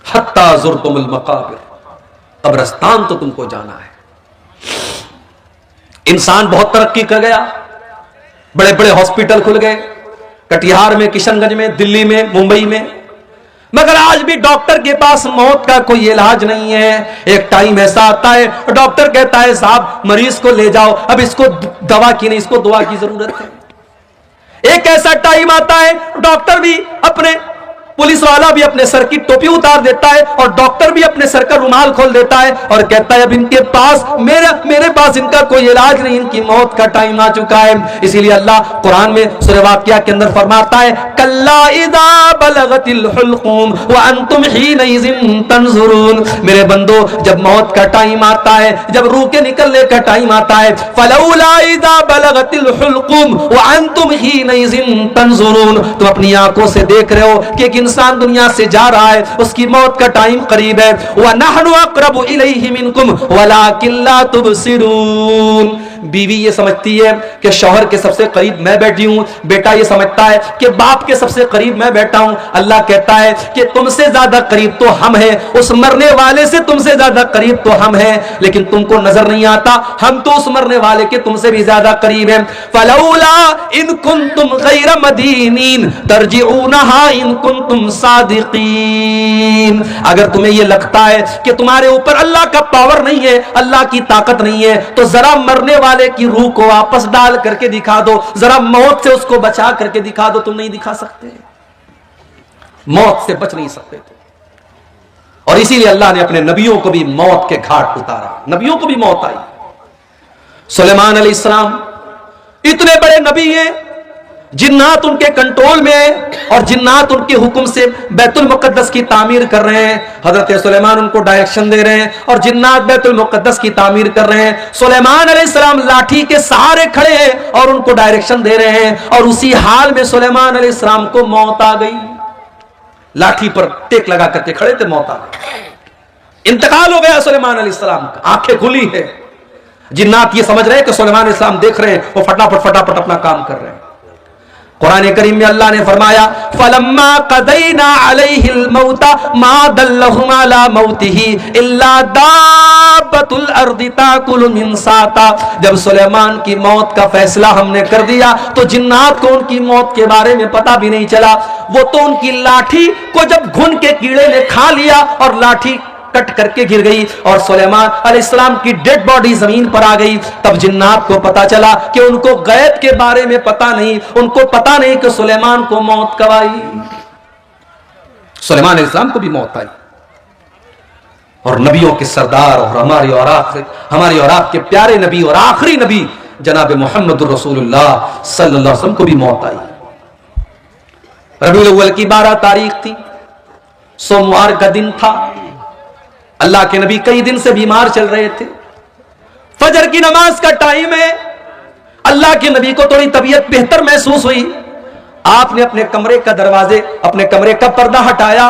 हत्ता ज़ुरतुमुल मक़ाबिर, कब्रिस्तान तो तुमको जाना है। इंसान बहुत तरक्की कर गया, बड़े बड़े हॉस्पिटल खुल गए, कटिहार में, किशनगंज में, दिल्ली में, मुंबई में, मगर आज भी डॉक्टर के पास मौत का कोई इलाज नहीं है। एक टाइम ऐसा आता है, डॉक्टर कहता है साहब मरीज को ले जाओ, अब इसको दवा की नहीं, इसको दुआ की जरूरत है। एक ऐसा टाइम आता है, डॉक्टर भी अपने, पुलिस वाला भी अपने सर की टोपी उतार देता है, और डॉक्टर भी अपने सर का रुमाल खोल देता है, और कहता है अब इनके पास, मेरे पास इनका कोई इलाज नहीं, इनकी मौत का टाइम आ चुका है। इसीलिए अल्लाह कुरान में सूरह वाक़िया के अंदर फरमाता है, कल्ला इज़ा बलगतिल हुल्क़ूम व अंतुम हीनइज़िन तंज़ुरून, मेरे बंदो, जब मौत का टाइम आता है, जब रूह के निकलने का टाइम आता है, फलौला इज़ा बलगतिल हुल्क़ूम व अंतुम हीनइज़िन तंज़ुरून, तुम अपनी आंखों से देख रहे हो कि इंसान दुनिया से जा रहा है, उसकी मौत का टाइम करीब है। व नहनु अक़रबु इलैहि मिनकुम वलाकिन ला तुबसिरून, बीवी ये समझती है कि शौहर के सबसे करीब मैं बैठी हूं, बेटा ये समझता है कि बाप के सबसे करीब मैं बैठा हूं। अल्लाह कहता है कि तुमसे ज्यादा करीब तो हम हैं, उस मरने वाले से तुमसे ज्यादा करीब तो हम हैं, लेकिन तुमको नजर नहीं आता, हम तो उस मरने वाले के तुमसे भी ज्यादा करीब हैं। फलौला इन कुंतुम गैर मदीनीन तरजिऊनहा इन कुंतुम सादिकीन, अगर तुम्हें यह लगता है कि तुम्हारे ऊपर अल्लाह का पावर नहीं है, अल्लाह की ताकत नहीं है, तो जरा मरने वाले की रूह को वापस डाल करके दिखा दो, जरा मौत से उसको बचा करके दिखा दो। तुम नहीं दिखा सकते, मौत से बच नहीं सकते तुम। और इसीलिए अल्लाह ने अपने नबियों को भी मौत के घाट उतारा, नबियों को भी मौत आई। सुलेमान अलैहिस्सलाम इतने बड़े नबी हैं, जिन्नात उनके कंट्रोल में है और जिन्नात उनके हुक्म से बैतुल मुकद्दस की तामीर कर रहे हैं। हजरत सुलेमान उनको डायरेक्शन दे रहे हैं और जिन्नात बैतुल मुकद्दस की तामीर कर रहे हैं। सुलेमान अलैहिस्सलाम लाठी के सहारे खड़े हैं और उनको डायरेक्शन दे रहे हैं और उसी हाल में सुलेमान अलैहिस्सलाम को मौत आ गई। लाठी पर टेक लगा करके खड़े थे, मौत आ गई, इंतकाल हो गया सुलेमान अलैहिस्सलाम का। आंखें खुली है, जिन्नात ये समझ रहे हैं कि सुलेमान अलैहिस्सलाम देख रहे हैं, वो फटाफट अपना काम कर रहे हैं। कुरान करीम में अल्लाह ने फरमाया फलम्मा कदैना अलैहिल मौता मा दल्लहुम अला मौतिही इल्ला दाब्बतुल अर्दि ताकुलु मिन साता। जब सुलेमान की मौत का फैसला हमने कर दिया तो जिन्नात को उनकी मौत के बारे में पता भी नहीं चला। वो तो उनकी लाठी को जब घुन के कीड़े ने खा लिया और लाठी कट करके गिर गई और सुलेमान अलैहिस्सलाम की डेड बॉडी जमीन पर आ गई। तब जिन्नात को पता चला कि उनको गैब के बारे में पता नहीं, उनको पता नहीं कि सुलेमान को मौत कब आई। सुलेमान अलैहिस्सलाम को भी मौत आई और नबियों के सरदार और हमारी और आपके प्यारे नबी और आखिरी नबी जनाब मुहम्मद रसूलुल्लाह सल्लल्लाहु अलैहि वसल्लम को भी मौत आई। रबीउल अव्वल की 12 तारीख थी, सोमवार का दिन था। अल्लाह के नबी कई दिन से बीमार चल रहे थे। फजर की नमाज का टाइम है। अल्लाह के नबी को थोड़ी तबीयत बेहतर महसूस हुई। आपने अपने कमरे का पर्दा हटाया।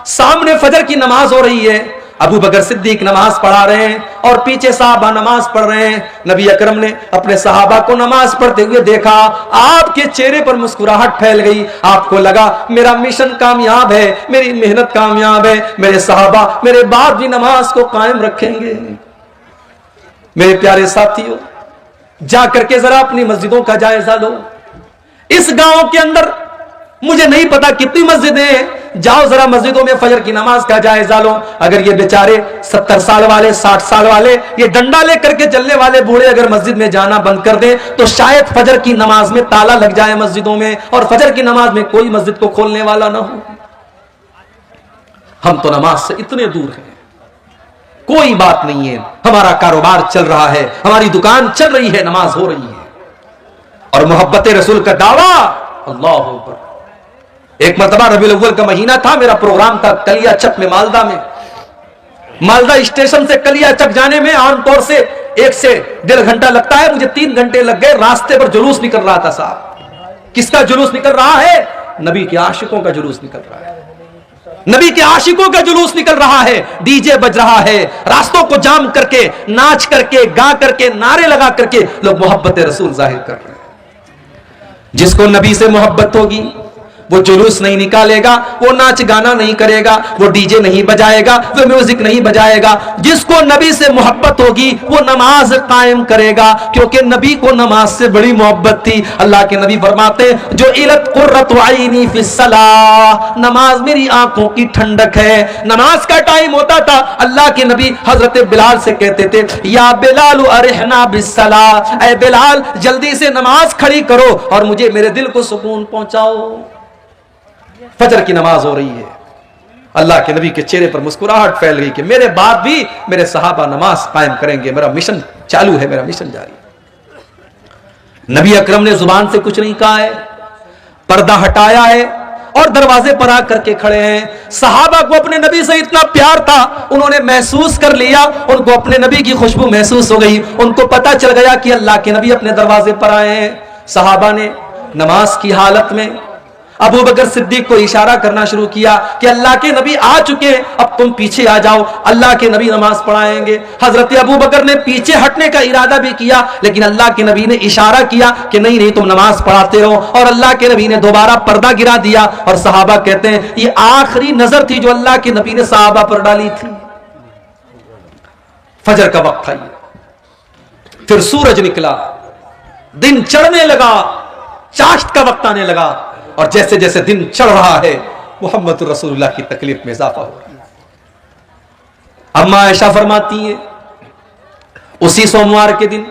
सामने फजर की नमाज हो रही है। अबू बकर सिद्दीक नमाज पढ़ा रहे हैं और पीछे साहबा नमाज पढ़ रहे हैं। नबी अकरम ने अपने सहाबा को नमाज पढ़ते हुए देखा। आपके चेहरे पर मुस्कुराहट फैल गई। आपको लगा मेरा मिशन कामयाब है, मेरी मेहनत कामयाब है, मेरे सहाबा मेरे बाद भी नमाज को कायम रखेंगे। मेरे प्यारे साथियों, जा करके जरा अपनी मस्जिदों का जायजा लो। इस गांव के अंदर मुझे नहीं पता कितनी मस्जिदें हैं, जाओ जरा मस्जिदों में फजर की नमाज का जायजा लो। अगर ये बेचारे 70 साल वाले 60 साल वाले ये डंडा लेकर के चलने वाले बूढ़े अगर मस्जिद में जाना बंद कर दें तो शायद फजर की नमाज में ताला लग जाए मस्जिदों में और फजर की नमाज में कोई मस्जिद को खोलने वाला ना हो। हम तो नमाज से इतने दूर हैं, कोई बात नहीं है। हमारा कारोबार चल रहा है, हमारी दुकान चल रही है, नमाज हो रही है और मोहब्बत रसूल का दावा। अल्लाह अकबर। एक मरतबा रबीउल अव्वल का महीना था, मेरा प्रोग्राम था कलियाचक में, मालदा स्टेशन से कलियाचक जाने में आमतौर से 1 से 1.5 घंटा लगता है। मुझे 3 घंटे लग गए। रास्ते पर जुलूस निकल रहा था साहब। किसका जुलूस निकल रहा है? नबी के आशिकों का जुलूस निकल रहा है। नबी के आशिकों का जुलूस निकल रहा है। डीजे बज रहा है, रास्तों को जाम करके, नाच करके, गा करके, नारे लगा करके लोग मोहब्बत रसूल जाहिर कर रहे हैं। जिसको नबी से मोहब्बत होगी वो जुलूस नहीं निकालेगा, वो नाच गाना नहीं करेगा, वो डीजे नहीं बजाएगा, वो म्यूजिक नहीं बजाएगा। जिसको नबी से मोहब्बत होगी वो नमाज कायम करेगा, क्योंकि नबी को नमाज से बड़ी मोहब्बत थी। अल्लाह के नबी फरमाते जो इलत कुर्रतु आईनी फिस्सलाह, नमाज मेरी आंखों की ठंडक है। नमाज का टाइम होता था, अल्लाह के नबी हजरत बिलाल से कहते थे या बिलाल अरहना बिस्सलाह, ऐ बिलाल जल्दी से नमाज खड़ी करो और मुझे मेरे दिल को सुकून पहुंचाओ। फजर की नमाज हो रही है। अल्लाह के नबी के चेहरे पर मुस्कुराहट फैल गई कि मेरे बाद भी मेरे सहाबा नमाज कायम करेंगे, मेरा मिशन चालू है, मेरा मिशन जारी है। नबी अकरम ने जुबान से कुछ नहीं कहा है, पर्दा हटाया है और दरवाजे पर आकर के खड़े हैं। सहाबा को अपने नबी से इतना प्यार था, उन्होंने महसूस कर लिया, उनको अपने नबी की खुशबू महसूस हो गई। उनको पता चल गया कि अल्लाह के नबी अपने दरवाजे पर आए हैं। सहाबा ने नमाज की हालत में अबू बकर सिद्दीक को इशारा करना शुरू किया कि अल्लाह के नबी आ चुके हैं, अब तुम पीछे आ जाओ, अल्लाह के नबी नमाज पढ़ाएंगे। हजरत अबू बकर ने पीछे हटने का इरादा भी किया, लेकिन अल्लाह के नबी ने इशारा किया कि नहीं नहीं तुम नमाज पढ़ाते रहो, और अल्लाह के नबी ने दोबारा पर्दा गिरा दिया। और सहाबा कहते हैं ये आखिरी नजर थी जो अल्लाह के नबी ने सहाबा पर डाली थी। फजर का वक्त था, फिर सूरज निकला, दिन चढ़ने लगा, चाश्त का वक्त आने लगा, और जैसे जैसे दिन चढ़ रहा है मोहम्मद रसूलुल्लाह की तकलीफ में इजाफा हो रहा है। अम्मा आयशा फरमाती है उसी सोमवार के दिन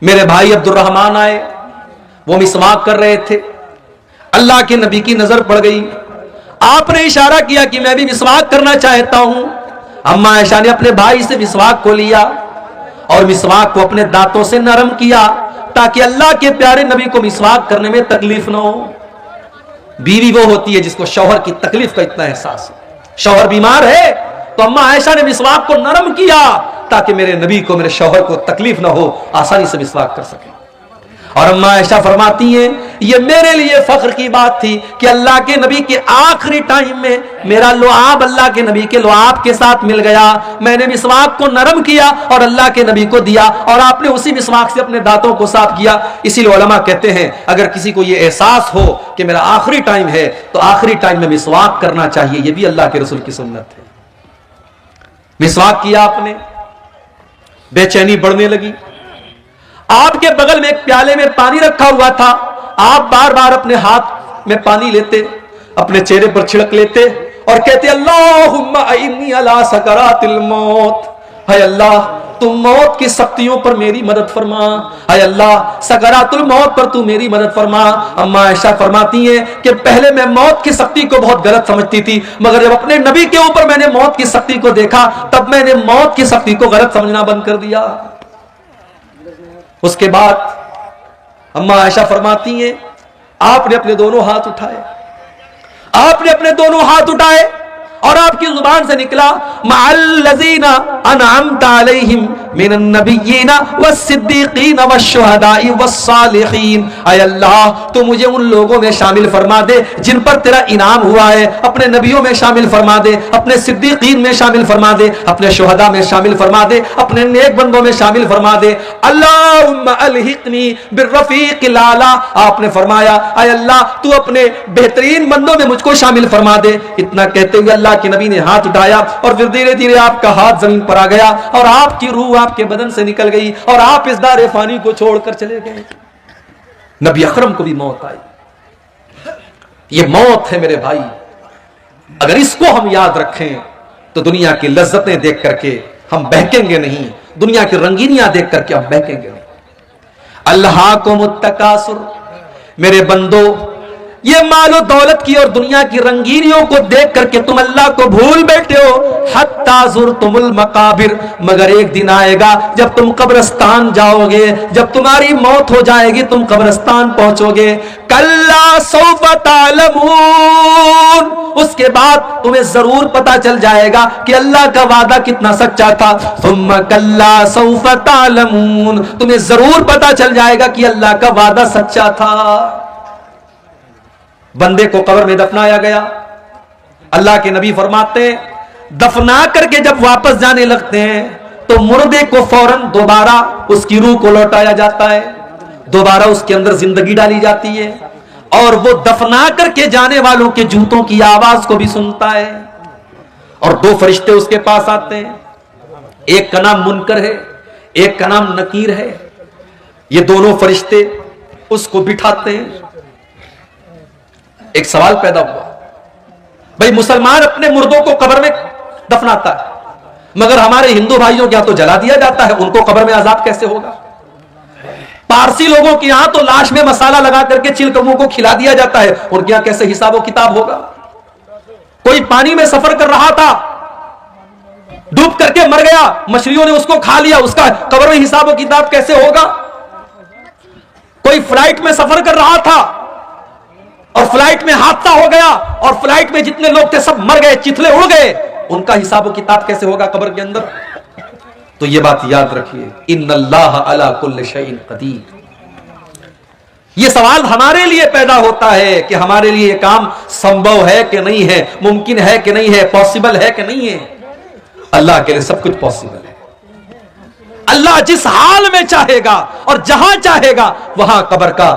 मेरे भाई अब्दुर्रहमान आए, वो मिसवाक कर रहे थे। अल्लाह के नबी की नजर पड़ गई, आपने इशारा किया कि मैं भी मिसवाक करना चाहता हूं। अम्मा आयशा ने अपने भाई से मिसवाक को लिया और मिसवाक को अपने दांतों से नरम किया, ताकि अल्लाह के प्यारे नबी को मिसवाक करने में तकलीफ ना हो। बीवी वो होती है जिसको शौहर की तकलीफ का इतना एहसास है। शौहर बीमार है तो अम्मा आयशा ने मिसवाक को नरम किया ताकि मेरे नबी को, मेरे शौहर को तकलीफ ना हो, आसानी से मिसवाक कर सके। और अम्मा आयशा फरमाती हैं, ये मेरे लिए फख्र की बात थी कि अल्लाह के नबी के आखिरी टाइम में मेरा लुआब अल्लाह के नबी के लुआब के साथ मिल गया। मैंने मिसवाक को नरम किया और अल्लाह के नबी को दिया और आपने उसी मिसवाक से अपने दांतों को साफ किया। इसीलिए उलमा कहते हैं अगर किसी को यह एहसास हो कि मेरा आखिरी टाइम है तो आखिरी टाइम में मिसवाक करना चाहिए। यह भी अल्लाह के रसूल की सुन्नत है। मिसवाक किया आपने, बेचैनी बढ़ने लगी। आपके बगल में एक प्याले में पानी रखा हुआ था, आप बार बार अपने हाथ में पानी लेते, अपने चेहरे पर छिड़क लेते और कहते अल्लाहुम्मा इन्नी अला सकरातिल मौत, हाय अल्लाह तुम मौत की सख्तियों पर मेरी मदद फरमा, हाय अल्लाह सकरातुल मौत पर तू मेरी मदद फरमा। अम्मा आयशा फरमाती हैं कि पहले मैं मौत की सख्ती को बहुत गलत समझती थी, मगर जब अपने नबी के ऊपर मैंने मौत की सख्ती को देखा तब मैंने मौत की सख्ती को गलत समझना बंद कर दिया। उसके बाद अम्मा आयशा फरमाती हैं आपने अपने दोनों हाथ उठाए, आपने अपने दोनों हाथ उठाए और आपकी जुबान से निकला मअल्लज़ीना अनअमता अलैहिम मिनन नबिय्यीना वस्सिद्दीक़ीना वश्शुहदाई वस्सालिहीन। ऐ अल्लाह तू मुझे उन लोगों में शामिल फरमा दे जिन पर तेरा इनाम हुआ है, अपने नबियों में शामिल फरमा दे, अपने सिद्दीकीन में शामिल फरमा दे, अपने शुहदा में शामिल फरमा दे, अपने नेक बंदों में शामिल फरमा दे। अल्लाहुम्मा अलहिक़नी बिर्रफ़ीक़िल आला। आपने फरमाया ऐ अल्लाह तू अपने बेहतरीन बंदों में मुझको शामिल फरमा दे। इतना कहते हुए अल्लाह के नबी ने हाथ उठाया और फिर धीरे धीरे आपका हाथ जमीन पर आ गया और आपकी रूह आपके बदन से निकल गई और आप इस दारे फानी को छोड़कर चले गए। नबी अकरम को भी मौत आई। ये मौत है मेरे भाई, अगर इसको हम याद रखें तो दुनिया की लज्जतें देख करके हम बहकेंगे नहीं, दुनिया की रंगीनियां देख करके हम बहकेंगे नहीं। अल्लाह को मुत्तकासुर, मेरे बंदो ये मालो दौलत की और दुनिया की रंगीनियों को देख करके तुम अल्लाह को भूल बैठे हो। हत्ता ज़ुरतुमुल मकाबिर, मगर एक दिन आएगा जब तुम कब्रिस्तान जाओगे, जब तुम्हारी मौत हो जाएगी, तुम कब्रिस्तान पहुंचोगे। कल्ला सौफ तालमून, उसके बाद तुम्हें जरूर पता चल जाएगा कि अल्लाह का वादा कितना सच्चा था। सुम्मा कल्ला सौफ तालमून, तुम्हें जरूर पता चल जाएगा कि अल्लाह का वादा सच्चा था। बंदे को कब्र में दफनाया गया। अल्लाह के नबी फरमाते दफना करके जब वापस जाने लगते हैं तो मुर्दे को फौरन दोबारा उसकी रूह को लौटाया जाता है, दोबारा उसके अंदर जिंदगी डाली जाती है और वो दफना करके जाने वालों के जूतों की आवाज को भी सुनता है। और दो फरिश्ते उसके पास आते हैं, एक का नाम मुनकर है, एक का नाम नकीर है। ये दोनों फरिश्ते उसको बिठाते हैं। एक सवाल पैदा हुआ, भाई मुसलमान अपने मुर्दों को कब्र में दफनाता है, मगर हमारे हिंदू भाइयों के यहां तो जला दिया जाता है, उनको कब्र में अजाब कैसे होगा? पारसी लोगों के यहां तो लाश में मसाला लगा करके चिलकवों को खिला दिया जाता है, उनके यहां कैसे हिसाब किताब होगा? कोई पानी में सफर कर रहा था, डूब करके मर गया, मछलियों ने उसको खा लिया, उसका कब्र में हिसाब किताब कैसे होगा? कोई फ्लाइट में सफर कर रहा था और फ्लाइट में हादसा हो गया और फ्लाइट में जितने लोग थे सब मर गए, चिथले उड़ गए, उनका हिसाब किताब कैसे होगा कब्र के अंदर? तो ये बात याद रखिए, इन्नल्लाह अला कुल्लि शैइन कदीर। ये सवाल हमारे लिए पैदा होता है कि हमारे लिए ये काम संभव है कि नहीं है, मुमकिन है कि नहीं है, पॉसिबल है कि नहीं है। अल्लाह के लिए सब कुछ पॉसिबल है। अल्लाह जिस हाल में चाहेगा और जहां चाहेगा वहां कब्र का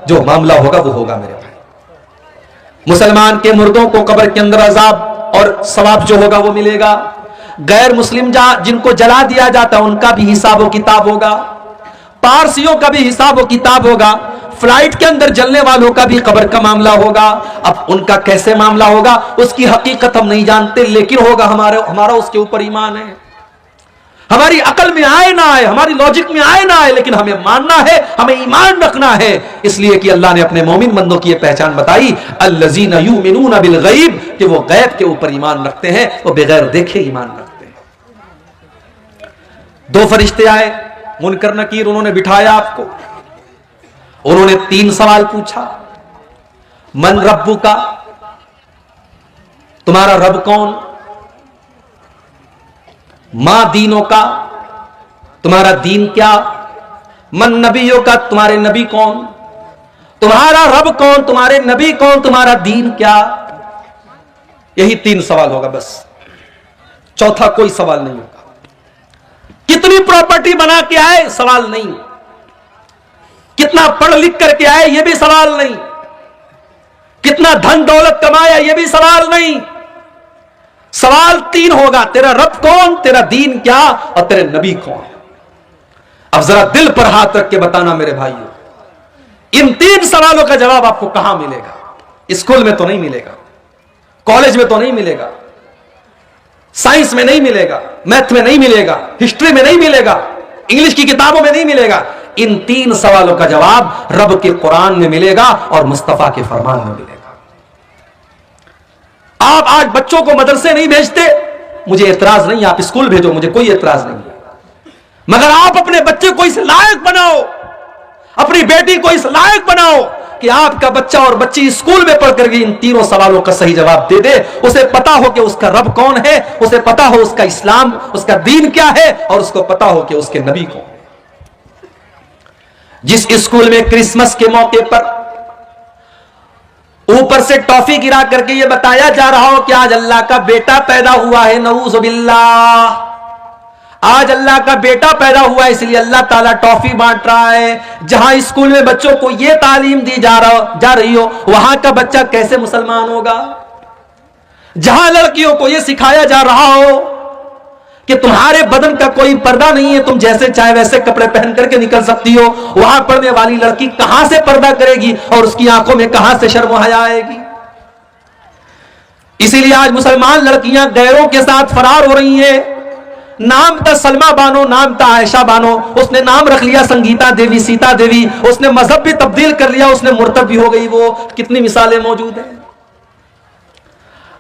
जो मामला होगा वो होगा। मेरे भाई, मुसलमान के मुर्दों को कब्र के अंदर अजाब और सवाब जो होगा वो मिलेगा। गैर मुस्लिम जिनको जला दिया जाता है उनका भी हिसाब किताब होगा, पारसियों का भी हिसाब किताब होगा, फ्लाइट के अंदर जलने वालों का भी कब्र का मामला होगा। अब उनका कैसे मामला होगा उसकी हकीकत हम नहीं जानते, लेकिन होगा, हमारा उसके ऊपर ईमान है। हमारी अकल में आए ना आए, हमारी लॉजिक में आए ना आए, लेकिन हमें मानना है, हमें ईमान रखना है। इसलिए कि अल्लाह ने अपने मोमिन बंदों की यह पहचान बताई, अल्लज़ीना युमिनूना बिल गैब, कि वो गैब के ऊपर ईमान रखते हैं, वो बगैर देखे ईमान रखते हैं। दो फरिश्ते आए, मुनकर नकीर, उन्होंने बिठाया आपको, उन्होंने 3 सवाल पूछा। मन रब्बु का, तुम्हारा रब कौन? मां दीनों का, तुम्हारा दीन क्या? मन नबियों का, तुम्हारे नबी कौन? तुम्हारा रब कौन, तुम्हारे नबी कौन, तुम्हारा दीन क्या? यही 3 सवाल होगा बस, चौथा कोई सवाल नहीं होगा। कितनी प्रॉपर्टी बना के आए, सवाल नहीं। कितना पढ़ लिख करके आए, यह भी सवाल नहीं। कितना धन दौलत कमाया, यह भी सवाल नहीं। सवाल 3 होगा, तेरा रब कौन, तेरा दीन क्या और तेरे नबी कौन। अब जरा दिल पर हाथ रख के बताना मेरे भाइयों, इन 3 सवालों का जवाब आपको कहां मिलेगा? स्कूल में तो नहीं मिलेगा, कॉलेज में तो नहीं मिलेगा, साइंस में नहीं मिलेगा, मैथ में नहीं मिलेगा, हिस्ट्री में नहीं मिलेगा, इंग्लिश की किताबों में नहीं मिलेगा। इन 3 सवालों का जवाब रब के कुरान में मिलेगा और मुस्तफा के फरमान में मिलेगा। आप आज बच्चों को मदरसे नहीं भेजते, मुझे एतराज नहीं, आप स्कूल भेजो, मुझे कोई एतराज नहीं, मगर आप अपने बच्चे को इस लायक बनाओ, अपनी बेटी को इस लायक बनाओ कि आपका बच्चा और बच्ची स्कूल में पढ़कर के इन 3 सवालों का सही जवाब दे दे। उसे पता हो कि उसका रब कौन है, उसे पता हो उसका इस्लाम, उसका दीन क्या है, और उसको पता हो कि उसके नबी कौन। जिस स्कूल में क्रिसमस के मौके पर ऊपर से टॉफी गिरा करके यह बताया जा रहा हो कि आज अल्लाह का बेटा पैदा हुआ है, नऊज़ बिल्लाह, आज अल्लाह का बेटा पैदा हुआ इसलिए अल्लाह ताला टॉफी बांट रहा है, जहां स्कूल में बच्चों को यह तालीम दी जा रही हो, वहां का बच्चा कैसे मुसलमान होगा? जहां लड़कियों को यह सिखाया जा रहा हो कि तुम्हारे बदन का कोई पर्दा नहीं है, तुम जैसे चाहे वैसे कपड़े पहन करके निकल सकती हो, वहां पढ़ने वाली लड़की कहां से पर्दा करेगी और उसकी आंखों में कहां से शर्म हया आएगी? इसीलिए आज मुसलमान लड़कियां गैरों के साथ फरार हो रही हैं। नाम था सलमा बानो, नाम था आयशा बानो, उसने नाम रख लिया संगीता देवी, सीता देवी, उसने मजहब भी तब्दील कर लिया, उसने मुर्तद भी हो गई। वो कितनी मिसालें मौजूद हैं।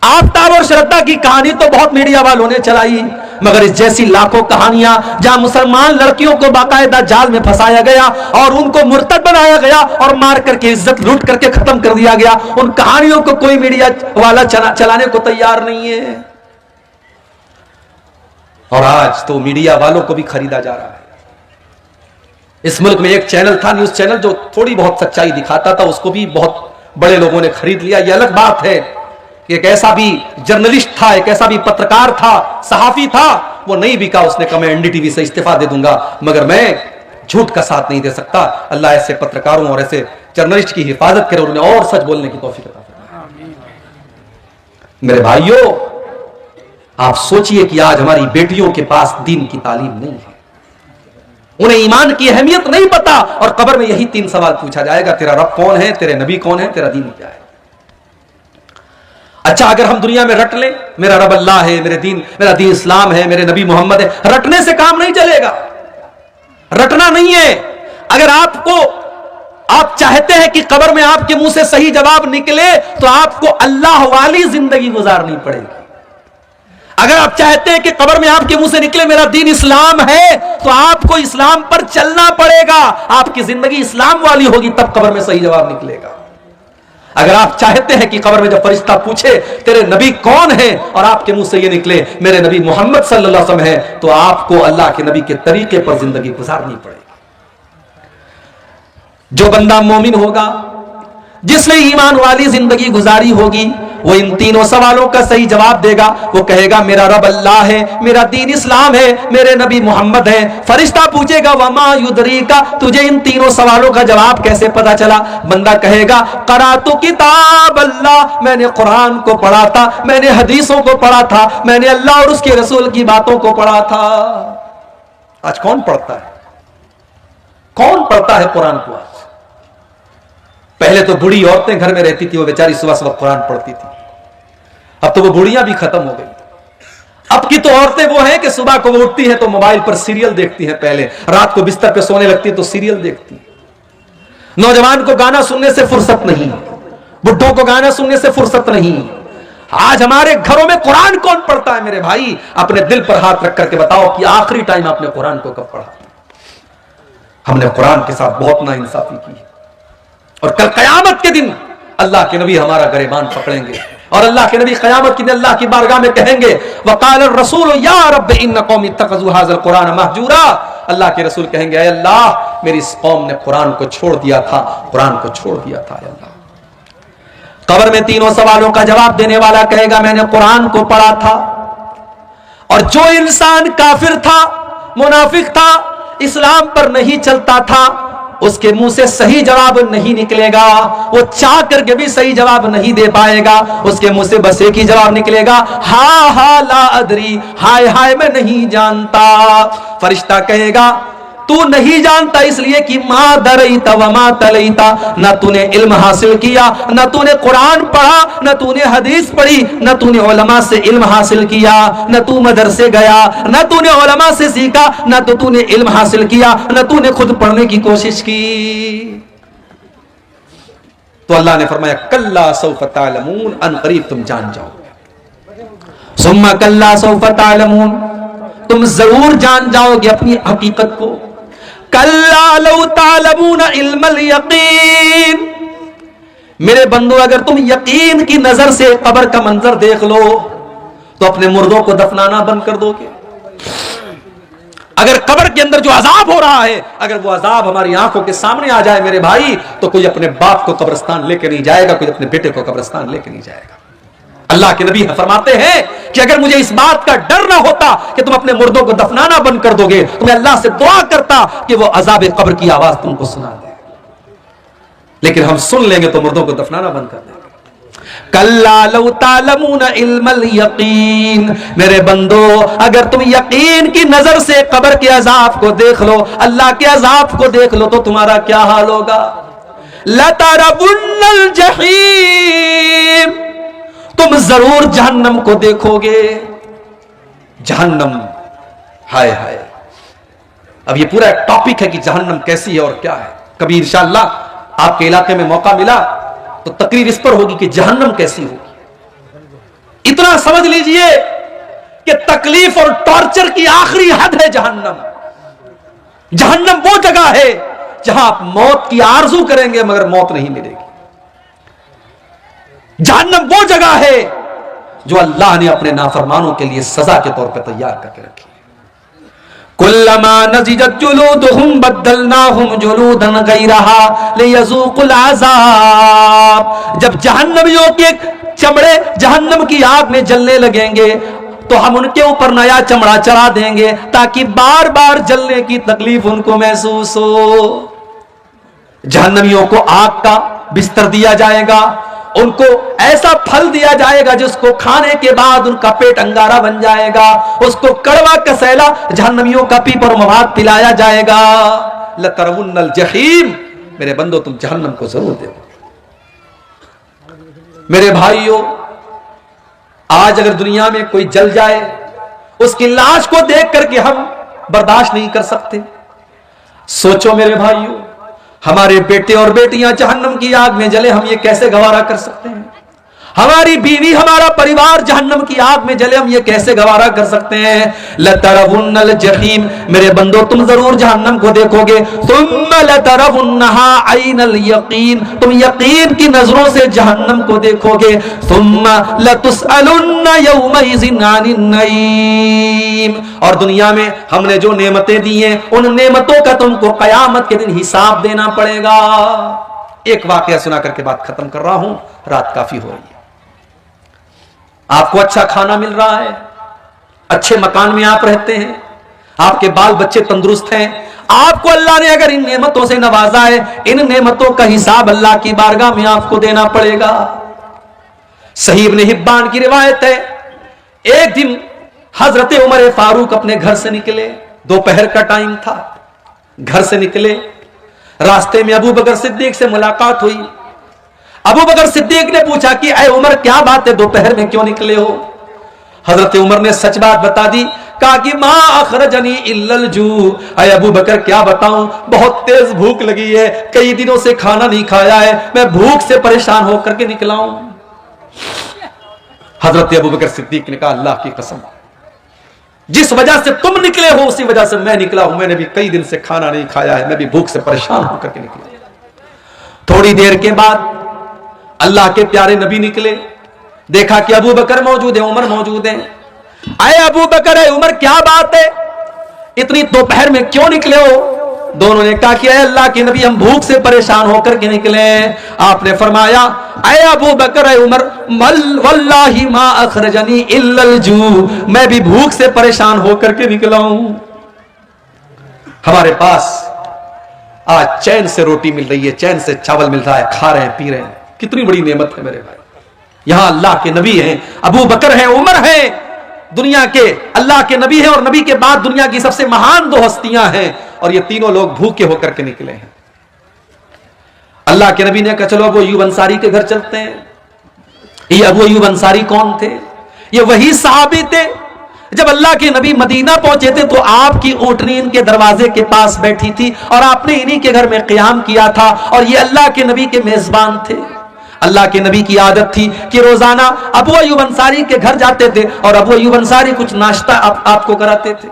आफ्ताब और श्रद्धा की कहानी तो बहुत मीडिया वालों ने चलाई, मगर इस जैसी लाखों कहानियां जहां मुसलमान लड़कियों को बाकायदा जाल में फंसाया गया और उनको मुर्तद बनाया गया और मार करके इज्जत लूट करके खत्म कर दिया गया, उन कहानियों को कोई मीडिया वाला चलाने को तैयार नहीं है। और आज तो मीडिया वालों को भी खरीदा जा रहा है। इस मुल्क में एक चैनल था, न्यूज चैनल, जो थोड़ी बहुत सच्चाई दिखाता था, उसको भी बहुत बड़े लोगों ने खरीद लिया। यह अलग बात है कि एक ऐसा भी जर्नलिस्ट था, एक ऐसा भी पत्रकार था, सहाफी था, वो नहीं बिका। उसने कहा मैं एनडीटीवी से इस्तीफा दे दूंगा, मगर मैं झूठ का साथ नहीं दे सकता। अल्लाह ऐसे पत्रकारों और ऐसे जर्नलिस्ट की हिफाजत करे, उन्हें और सच बोलने की तौफीक अता फरमाए। मेरे भाइयों, आप सोचिए कि आज हमारी बेटियों के पास दीन की तालीम नहीं है, उन्हें ईमान की अहमियत नहीं पता, और कब्र में यही 3 सवाल पूछा जाएगा, तेरा रब कौन है, तेरे नबी कौन है, तेरा दीन क्या है। अच्छा, अगर हम दुनिया में रट लें मेरा रब अल्लाह है, मेरा दीन इस्लाम है, मेरे नबी मोहम्मद है, रटने से काम नहीं चलेगा। रटना नहीं है। अगर आप चाहते हैं कि कब्र में आपके मुंह से सही जवाब निकले, तो आपको अल्लाह वाली जिंदगी गुजारनी पड़ेगी। अगर आप चाहते हैं कि कब्र में आपके मुंह से निकले मेरा दीन इस्लाम है, तो आपको इस्लाम पर चलना पड़ेगा। आपकी जिंदगी इस्लाम वाली होगी, तब कब्र में सही जवाब निकलेगा। अगर आप चाहते हैं कि कब्र में जब फरिश्ता पूछे तेरे नबी कौन है, और आपके मुंह से ये निकले मेरे नबी मोहम्मद सल्लल्लाहु अलैहि वसल्लम है, तो आपको अल्लाह के नबी के तरीके पर जिंदगी गुजारनी पड़ेगी। जो बंदा मोमिन होगा, जिसने ईमान वाली जिंदगी गुजारी होगी, वो इन 3 सवालों का सही जवाब देगा। वो कहेगा मेरा रब अल्लाह है, मेरा दीन इस्लाम है, मेरे नबी मोहम्मद है। फरिश्ता पूछेगा वमा युदरीका, तुझे इन 3 सवालों का जवाब कैसे पता चला? बंदा कहेगा करातु किताब अल्लाह, मैंने कुरान को पढ़ा था, मैंने हदीसों को पढ़ा था, मैंने अल्लाह और उसके रसूल की बातों को पढ़ा था। आज कौन पढ़ता है? कौन पढ़ता है कुरान को? आज पहले तो बूढ़ी औरतें घर में रहती थी, वो बेचारी सुबह सुबह कुरान पढ़ती थी। अब तो वो बूढ़ियां भी खत्म हो गई। अब की तो औरतें वो हैं कि सुबह को वो उठती हैं तो मोबाइल पर सीरियल देखती हैं, पहले रात को बिस्तर पे सोने लगती है तो सीरियल देखती है। नौजवान को गाना सुनने से फुर्सत नहीं, बुढ़ों को गाना सुनने से फुर्सत नहीं। आज हमारे घरों में कुरान कौन पढ़ता है? मेरे भाई, अपने दिल पर हाथ रख करके बताओ कि आखिरी टाइम आपने कुरान को कब पढ़ा? हमने कुरान के साथ बहुत नाइंसाफी की। और कल क़यामत के दिन अल्लाह के नबी हमारा गरेबान पकड़ेंगे और अल्लाह के नबी क़यामत के दिन अल्लाह की बारगाह में कहेंगे वक़ाल रसूल या रब इन्न कौमी इत्तख़ज़ू हाज़ल कुरान महजूरा। अल्लाह के रसूल कहेंगे ऐ अल्लाह मेरी इस कौम ने कुरान को छोड़ दिया था, कुरान को छोड़ दिया था। अल्लाह कब्र में तीनों सवालों का जवाब देने वाला कहेगा मैंने कुरान को पढ़ा था। और जो इंसान काफिर था, मुनाफिक था, इस्लाम पर नहीं चलता था, उसके मुंह से सही जवाब नहीं निकलेगा, वो चाह करके भी सही जवाब नहीं दे पाएगा। उसके मुंह से बस एक ही जवाब निकलेगा हा हा ला अदरी, हाय हाय मैं नहीं जानता। फरिश्ता कहेगा तू नहीं जानता इसलिए कि माँ दरईता व माँ तलईता, न तूने इल्म हासिल किया, न तूने कुरान पढ़ा, न तूने हदीस पढ़ी, न तूने उलमा से इल्म हासिल किया, न तू मदरसे गया, न तूने उलमा से सीखा, न तो तूने इल्म हासिल किया, न तूने खुद पढ़ने की कोशिश की। तो अल्लाह ने फरमाया कल्ला सौफ तालमून, अन करीब तुम जान जाओगे। सुम्मा कल्ला सौफ तालमून, तुम जरूर जान जाओगे अपनी हकीकत को। कल्ला लौ तालमून इल्मल यकीन, मेरे बंदो अगर तुम यकीन की नजर से कब्र का मंजर देख लो तो अपने मुर्दों को दफनाना बंद कर दोगे। अगर कब्र के अंदर जो अजाब हो रहा है, अगर वो अजाब हमारी आंखों के सामने आ जाए मेरे भाई, तो कोई अपने बाप को कब्रिस्तान लेके नहीं जाएगा, कोई अपने बेटे को कब्रिस्तान लेके नहीं जाएगा। अल्लाह के नबी फरमाते हैं कि अगर मुझे इस बात का डर ना होता कि तुम अपने मुर्दों को दफनाना बंद कर दोगे तो मैं अल्लाह से दुआ करता कि वो अजाब कब्र की आवाज तुमको सुना दे, लेकिन हम सुन लेंगे तो मुर्दों को दफनाना बंद कर देंगे। कल्ला लौ तालमून इल्मल यकीन, मेरे बंदो अगर तुम यकीन की नजर से कब्र के अजाब को देख लो, अल्लाह के अजाब को देख लो, तो तुम्हारा क्या हाल होगा। लतरवुन्नल जहीम, तुम जरूर जहन्नम को देखोगे। जहन्नम, हाय हाय, अब ये पूरा टॉपिक है कि जहन्नम कैसी है और क्या है। कभी इंशाअल्लाह आपके इलाके में मौका मिला तो तकरीर इस पर होगी कि जहन्नम कैसी होगी। इतना समझ लीजिए कि तकलीफ और टॉर्चर की आखिरी हद है जहन्नम। जहन्नम वो जगह है जहां आप मौत की आरजू करेंगे मगर मौत नहीं मिलेगी। जहन्नम वो जगह है जो अल्लाह ने अपने नाफरमानों के लिए सजा के तौर पर तैयार करके रखी है। कुल्लमा नज़िजत जुलूदुहुम बद्दलनाहुम जुलूदन गैरहा लियज़ूक़ुल अज़ाब, जब जहन्नमियों के चमड़े जहन्नम की आग में जलने लगेंगे तो हम उनके ऊपर नया चमड़ा चढ़ा देंगे ताकि बार बार जलने की तकलीफ उनको महसूस हो। जहन्नमियों को आग का बिस्तर दिया जाएगा, उनको ऐसा फल दिया जाएगा जिसको खाने के बाद उनका पेट अंगारा बन जाएगा, उसको कड़वा कसैला जहन्नमियों का पीपर मवाद पिलाया जाएगा। लतरवुन्नल जहीम, मेरे बंदो तुम जहन्नम को जरूर देखो। मेरे भाइयों, आज अगर दुनिया में कोई जल जाए उसकी लाश को देख करके हम बर्दाश्त नहीं कर सकते। सोचो मेरे भाइयों, हमारे बेटे और बेटियां जहन्नम की आग में जले, हम ये कैसे गवारा कर सकते हैं। हमारी बीवी, हमारा परिवार जहन्नम की आग में जले, हम ये कैसे गवारा कर सकते हैं। लतरवुन्नल जहीम, मेरे बंदो तुम जरूर जहन्नम को देखोगे। सुम्मा लतरवुन्नहा ऐनल यकीन, तुम यकीन की नजरों से जहन्नम को देखोगे। सुम्मा लतुसअलुन्ना यौमइज़िन अनिन नईम, और दुनिया में हमने जो नेमतें दी हैं उन नेमतों का तुमको कयामत के दिन हिसाब देना पड़ेगा। एक वाकया सुना करके बात खत्म कर रहा हूं, रात काफी हो रही है। आपको अच्छा खाना मिल रहा है, अच्छे मकान में आप रहते हैं, आपके बाल बच्चे तंदुरुस्त हैं, आपको अल्लाह ने अगर इन नेमतों से नवाजा है, इन नेमतों का हिसाब अल्लाह की बारगाह में आपको देना पड़ेगा। सही इब्न हिब्बान की रिवायत है, एक दिन हजरत उमर फारूक अपने घर से निकले, दोपहर का टाइम था, घर से निकले, रास्ते में अबू बकर सिद्दीक से मुलाकात हुई। अबू बकर सिद्दीक ने पूछा कि ऐ उमर क्या बात है, दोपहर में क्यों निकले हो। हजरत उमर ने सच बात बता दी, कहा कि मा अखरजनी इल्लल जू, ऐ अबू बकर क्या बताऊं, बहुत तेज भूख लगी है, कई दिनों से खाना नहीं खाया है, मैं भूख से परेशान होकर के निकला हूं। हजरत अबू बकर सिद्दीक ने कहा अल्लाह की कसम, जिस वजह से तुम निकले हो उसी वजह से मैं निकला हूं, मैंने भी कई दिन से खाना नहीं खाया है, मैं भी भूख से परेशान होकर के निकला। थोड़ी देर के बाद अल्लाह के प्यारे नबी निकले, देखा कि अबू बकर मौजूद है, उमर मौजूद है। आए अबू बकर है उमर, क्या बात है, इतनी दोपहर में क्यों निकले हो? दोनों ने कहा कि अल्लाह के नबी हम भूख से परेशान होकर के निकले। आपने फरमाया आए अबू बकर है उमर, वल्लाही मा अखरजनी इल्लल जू, मैं भी भूख से परेशान होकर के निकला हूं। हमारे पास आज चैन से रोटी मिल रही है, चैन से चावल मिल रहा है, खा रहे हैं, पी रहे हैं, कितनी बड़ी नेमत है मेरे भाई। यहां अल्लाह के नबी हैं, अबू बकर हैं, उमर हैं, दुनिया के अल्लाह के नबी हैं, और नबी के बाद दुनिया की सबसे महान दो हस्तियां हैं, और ये तीनों लोग भूखे होकर के निकले हैं। अल्लाह के नबी ने कहा चलो अबू अय्यूब अंसारी के घर चलते हैं। ये अबू अय्यूब अंसारी कौन थे? ये वही सहाबी थे जब अल्लाह के नबी मदीना पहुंचे थे तो आपकी ऊंटनी इनके दरवाजे के पास बैठी थी और आपने इन्हीं के घर में क़याम किया था, और ये अल्लाह के नबी के मेजबान थे। अल्लाह के नबी की आदत थी कि रोजाना अबू अय्यूब अंसारी के घर जाते थे और अबू अय्यूब अंसारी कुछ नाश्ता आपको कराते थे।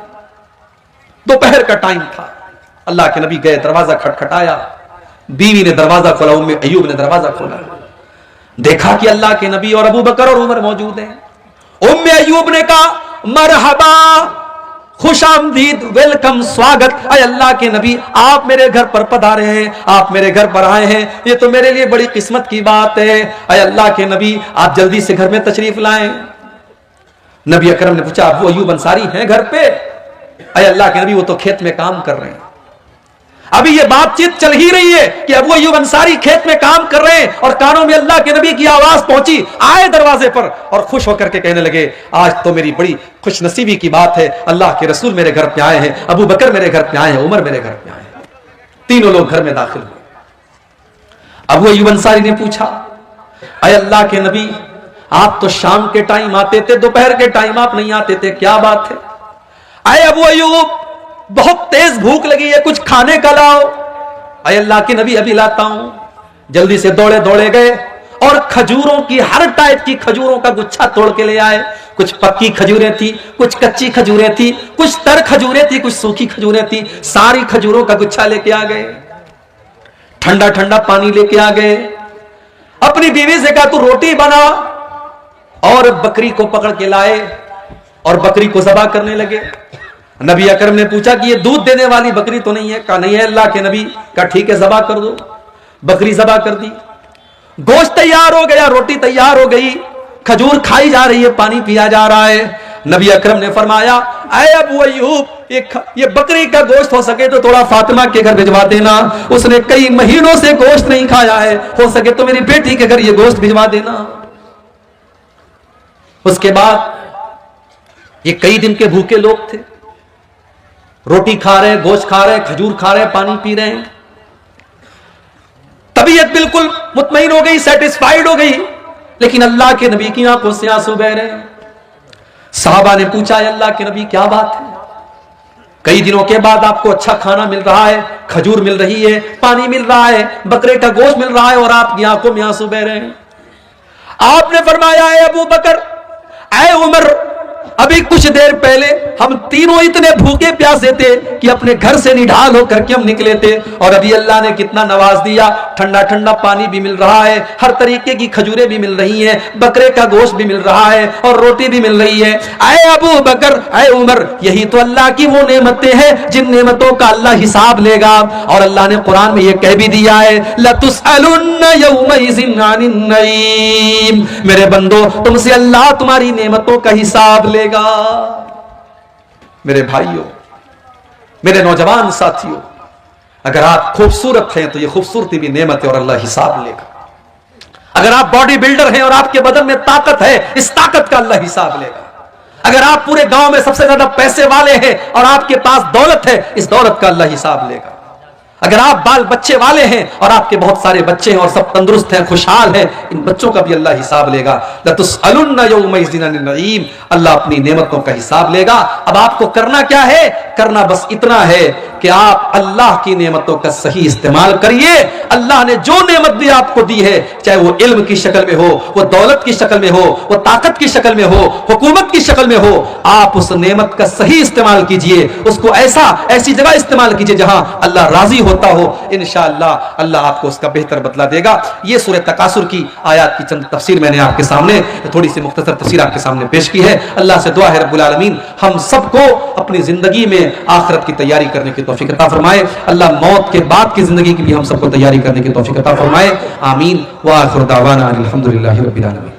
दोपहर का टाइम था, अल्लाह के नबी गए, दरवाजा खटखटाया, बीवी ने दरवाजा खोला, उम्मे अय्यूब ने दरवाजा खोला, देखा कि अल्लाह के नबी और अबू बकर और उमर मौजूद हैं। उम्मे अय्यूब ने कहा मरहबा, खुशामदीद, वेलकम, स्वागत, अय अल्लाह के नबी आप मेरे घर पर पधारे हैं, आप मेरे घर पर आए हैं, ये तो मेरे लिए बड़ी किस्मत की बात है। अय अल्लाह के नबी आप जल्दी से घर में तशरीफ लाएं। नबी अकरम ने पूछा अबू अय्यूब अंसारी हैं घर पे? अय अल्लाह के नबी वो तो खेत में काम कर रहे हैं। अभी ये बातचीत चल ही रही है कि अबू अय्यूब अंसारी खेत में काम कर रहे हैं, और कानों में अल्लाह के नबी की आवाज पहुंची, आए दरवाजे पर और खुश होकर के कहने लगे आज तो मेरी बड़ी खुशनसीबी की बात है, अल्लाह के रसूल मेरे घर पे आए हैं, अबू बकर मेरे घर पे आए हैं, उमर मेरे घर पे आए हैं। तीनों लोग घर में दाखिल हुए। अबू अय्यूब अंसारी ने पूछा अय अल्लाह के नबी आप तो शाम के टाइम आते थे, दोपहर के टाइम आप नहीं आते थे, क्या बात है? अय अबू अय्यूब बहुत तेज भूख लगी है, कुछ खाने का लाओ। अय अल्लाह के नबी अभी लाता हूं। जल्दी से दौड़े दौड़े गए और खजूरों की, हर टाइप की खजूरों का गुच्छा तोड़ के ले आए। कुछ पक्की खजूरें थी, कुछ कच्ची खजूरें थी, कुछ तर खजूरें थी, कुछ सूखी खजूरें थी, सारी खजूरों का गुच्छा लेके आ गए। ठंडा ठंडा पानी लेके आ गए। अपनी बीवी से कहा तू रोटी बना, और बकरी को पकड़ के लाए और बकरी को ज़बह करने लगे। नबी अकरम ने पूछा कि ये दूध देने वाली बकरी तो नहीं है? कहा नहीं है अल्लाह के नबी। कहा ठीक है ज़बह कर दो। बकरी ज़बह कर दी, गोश्त तैयार हो गया, रोटी तैयार हो गई, खजूर खाई जा रही है, पानी पिया जा रहा है। नबी अकरम ने फरमाया ऐ अबू अय्यूब ये बकरी का गोश्त हो सके तो थोड़ा फातिमा के घर भिजवा देना, उसने कई महीनों से गोश्त नहीं खाया है, हो सके तो मेरी बेटी के घर ये गोश्त भिजवा देना। उसके बाद ये कई दिन के भूखे लोग थे, रोटी खा रहे हैं, गोश्त खा रहे हैं, खजूर खा रहे हैं, पानी पी रहे हैं। तबीयत बिल्कुल मुतमईन हो गई, सेटिस्फाइड हो गई, लेकिन अल्लाह के नबी की आंखों से आंसू बह रहे हैं। साहबा ने पूछा अल्लाह के नबी क्या बात है? कई दिनों के बाद आपको अच्छा खाना मिल रहा है, खजूर मिल रही है, पानी मिल रहा है, बकरे का गोश्त मिल रहा है, और आपकी आंखों में आंसू बह रहे हैं। आपने फरमाया है अबू बकर, ऐ उमर, अभी कुछ देर पहले हम तीनों इतने भूखे प्यासे थे कि अपने घर से निढाल होकर के हम निकले थे, और अभी अल्लाह ने कितना नवाज दिया, ठंडा ठंडा पानी भी मिल रहा है, हर तरीके की खजूरें भी मिल रही हैं, बकरे का गोश्त भी मिल रहा है, और रोटी भी मिल रही है। ऐ अबू बकर, ऐ उमर, यही तो अल्लाह की वो नेमतें हैं जिन नेमतों का अल्लाह हिसाब लेगा। और अल्लाह ने कुरान में ये कह भी दिया है लतुसअलुन्न यौमइज़िन अनिन नईम, मेरे बंदो तुमसे अल्लाह तुम्हारी नेमतों का हिसाब लेगा। मेरे भाइयों, मेरे नौजवान साथियों, अगर आप खूबसूरत हैं तो ये खूबसूरती भी नेमत है और अल्लाह हिसाब लेगा। अगर आप बॉडी बिल्डर हैं और आपके बदन में ताकत है, इस ताकत का अल्लाह हिसाब लेगा। अगर आप पूरे गांव में सबसे ज्यादा पैसे वाले हैं और आपके पास दौलत है, इस दौलत का अल्लाह हिसाब लेगा। अगर आप बाल बच्चे वाले हैं और आपके बहुत सारे बच्चे हैं और सब तंदुरुस्त हैं, खुशहाल हैं, इन बच्चों का भी अल्लाह हिसाब लेगा। लतुसअलुन्न यौमइज़िन अनिन नईम, अल्लाह अपनी नेमतों का हिसाब लेगा। अब आपको करना क्या है? करना बस इतना है कि आप अल्लाह की नेमतों का सही इस्तेमाल करिए। अल्लाह ने जो नेमत भी आपको दी है, चाहे वो इल्म की शक्ल में हो, वो दौलत की शक्ल में हो, वो ताकत की शक्ल में हो, हुकूमत की शक्ल में हो, आप उस नेमत का सही इस्तेमाल कीजिए। उसको ऐसी जगह इस्तेमाल कीजिए जहां अल्लाह राजी हो होता हो, इंशाअल्लाह अल्लाह आपको उसका बेहतर बदला देगा। ये सूरह तकासुर की आयत की चंद तफसीर मैंने आपके सामने थोड़ी सी मुख्तसर तफसीर आपके सामने पेश की है। अल्लाह से दुआ है रब्बुल आलमीन हम सबको अपनी जिंदगी में आखिरत की तैयारी करने की तौफीक अता फरमाए। अल्लाह मौत के बाद की जिंदगी के लिए हम सबको तैयारी करने की तौफीक अता फरमाए। आमीन व आखिर दावाना अल्हम्दुलिल्लाहि रब्बिल आलमीन।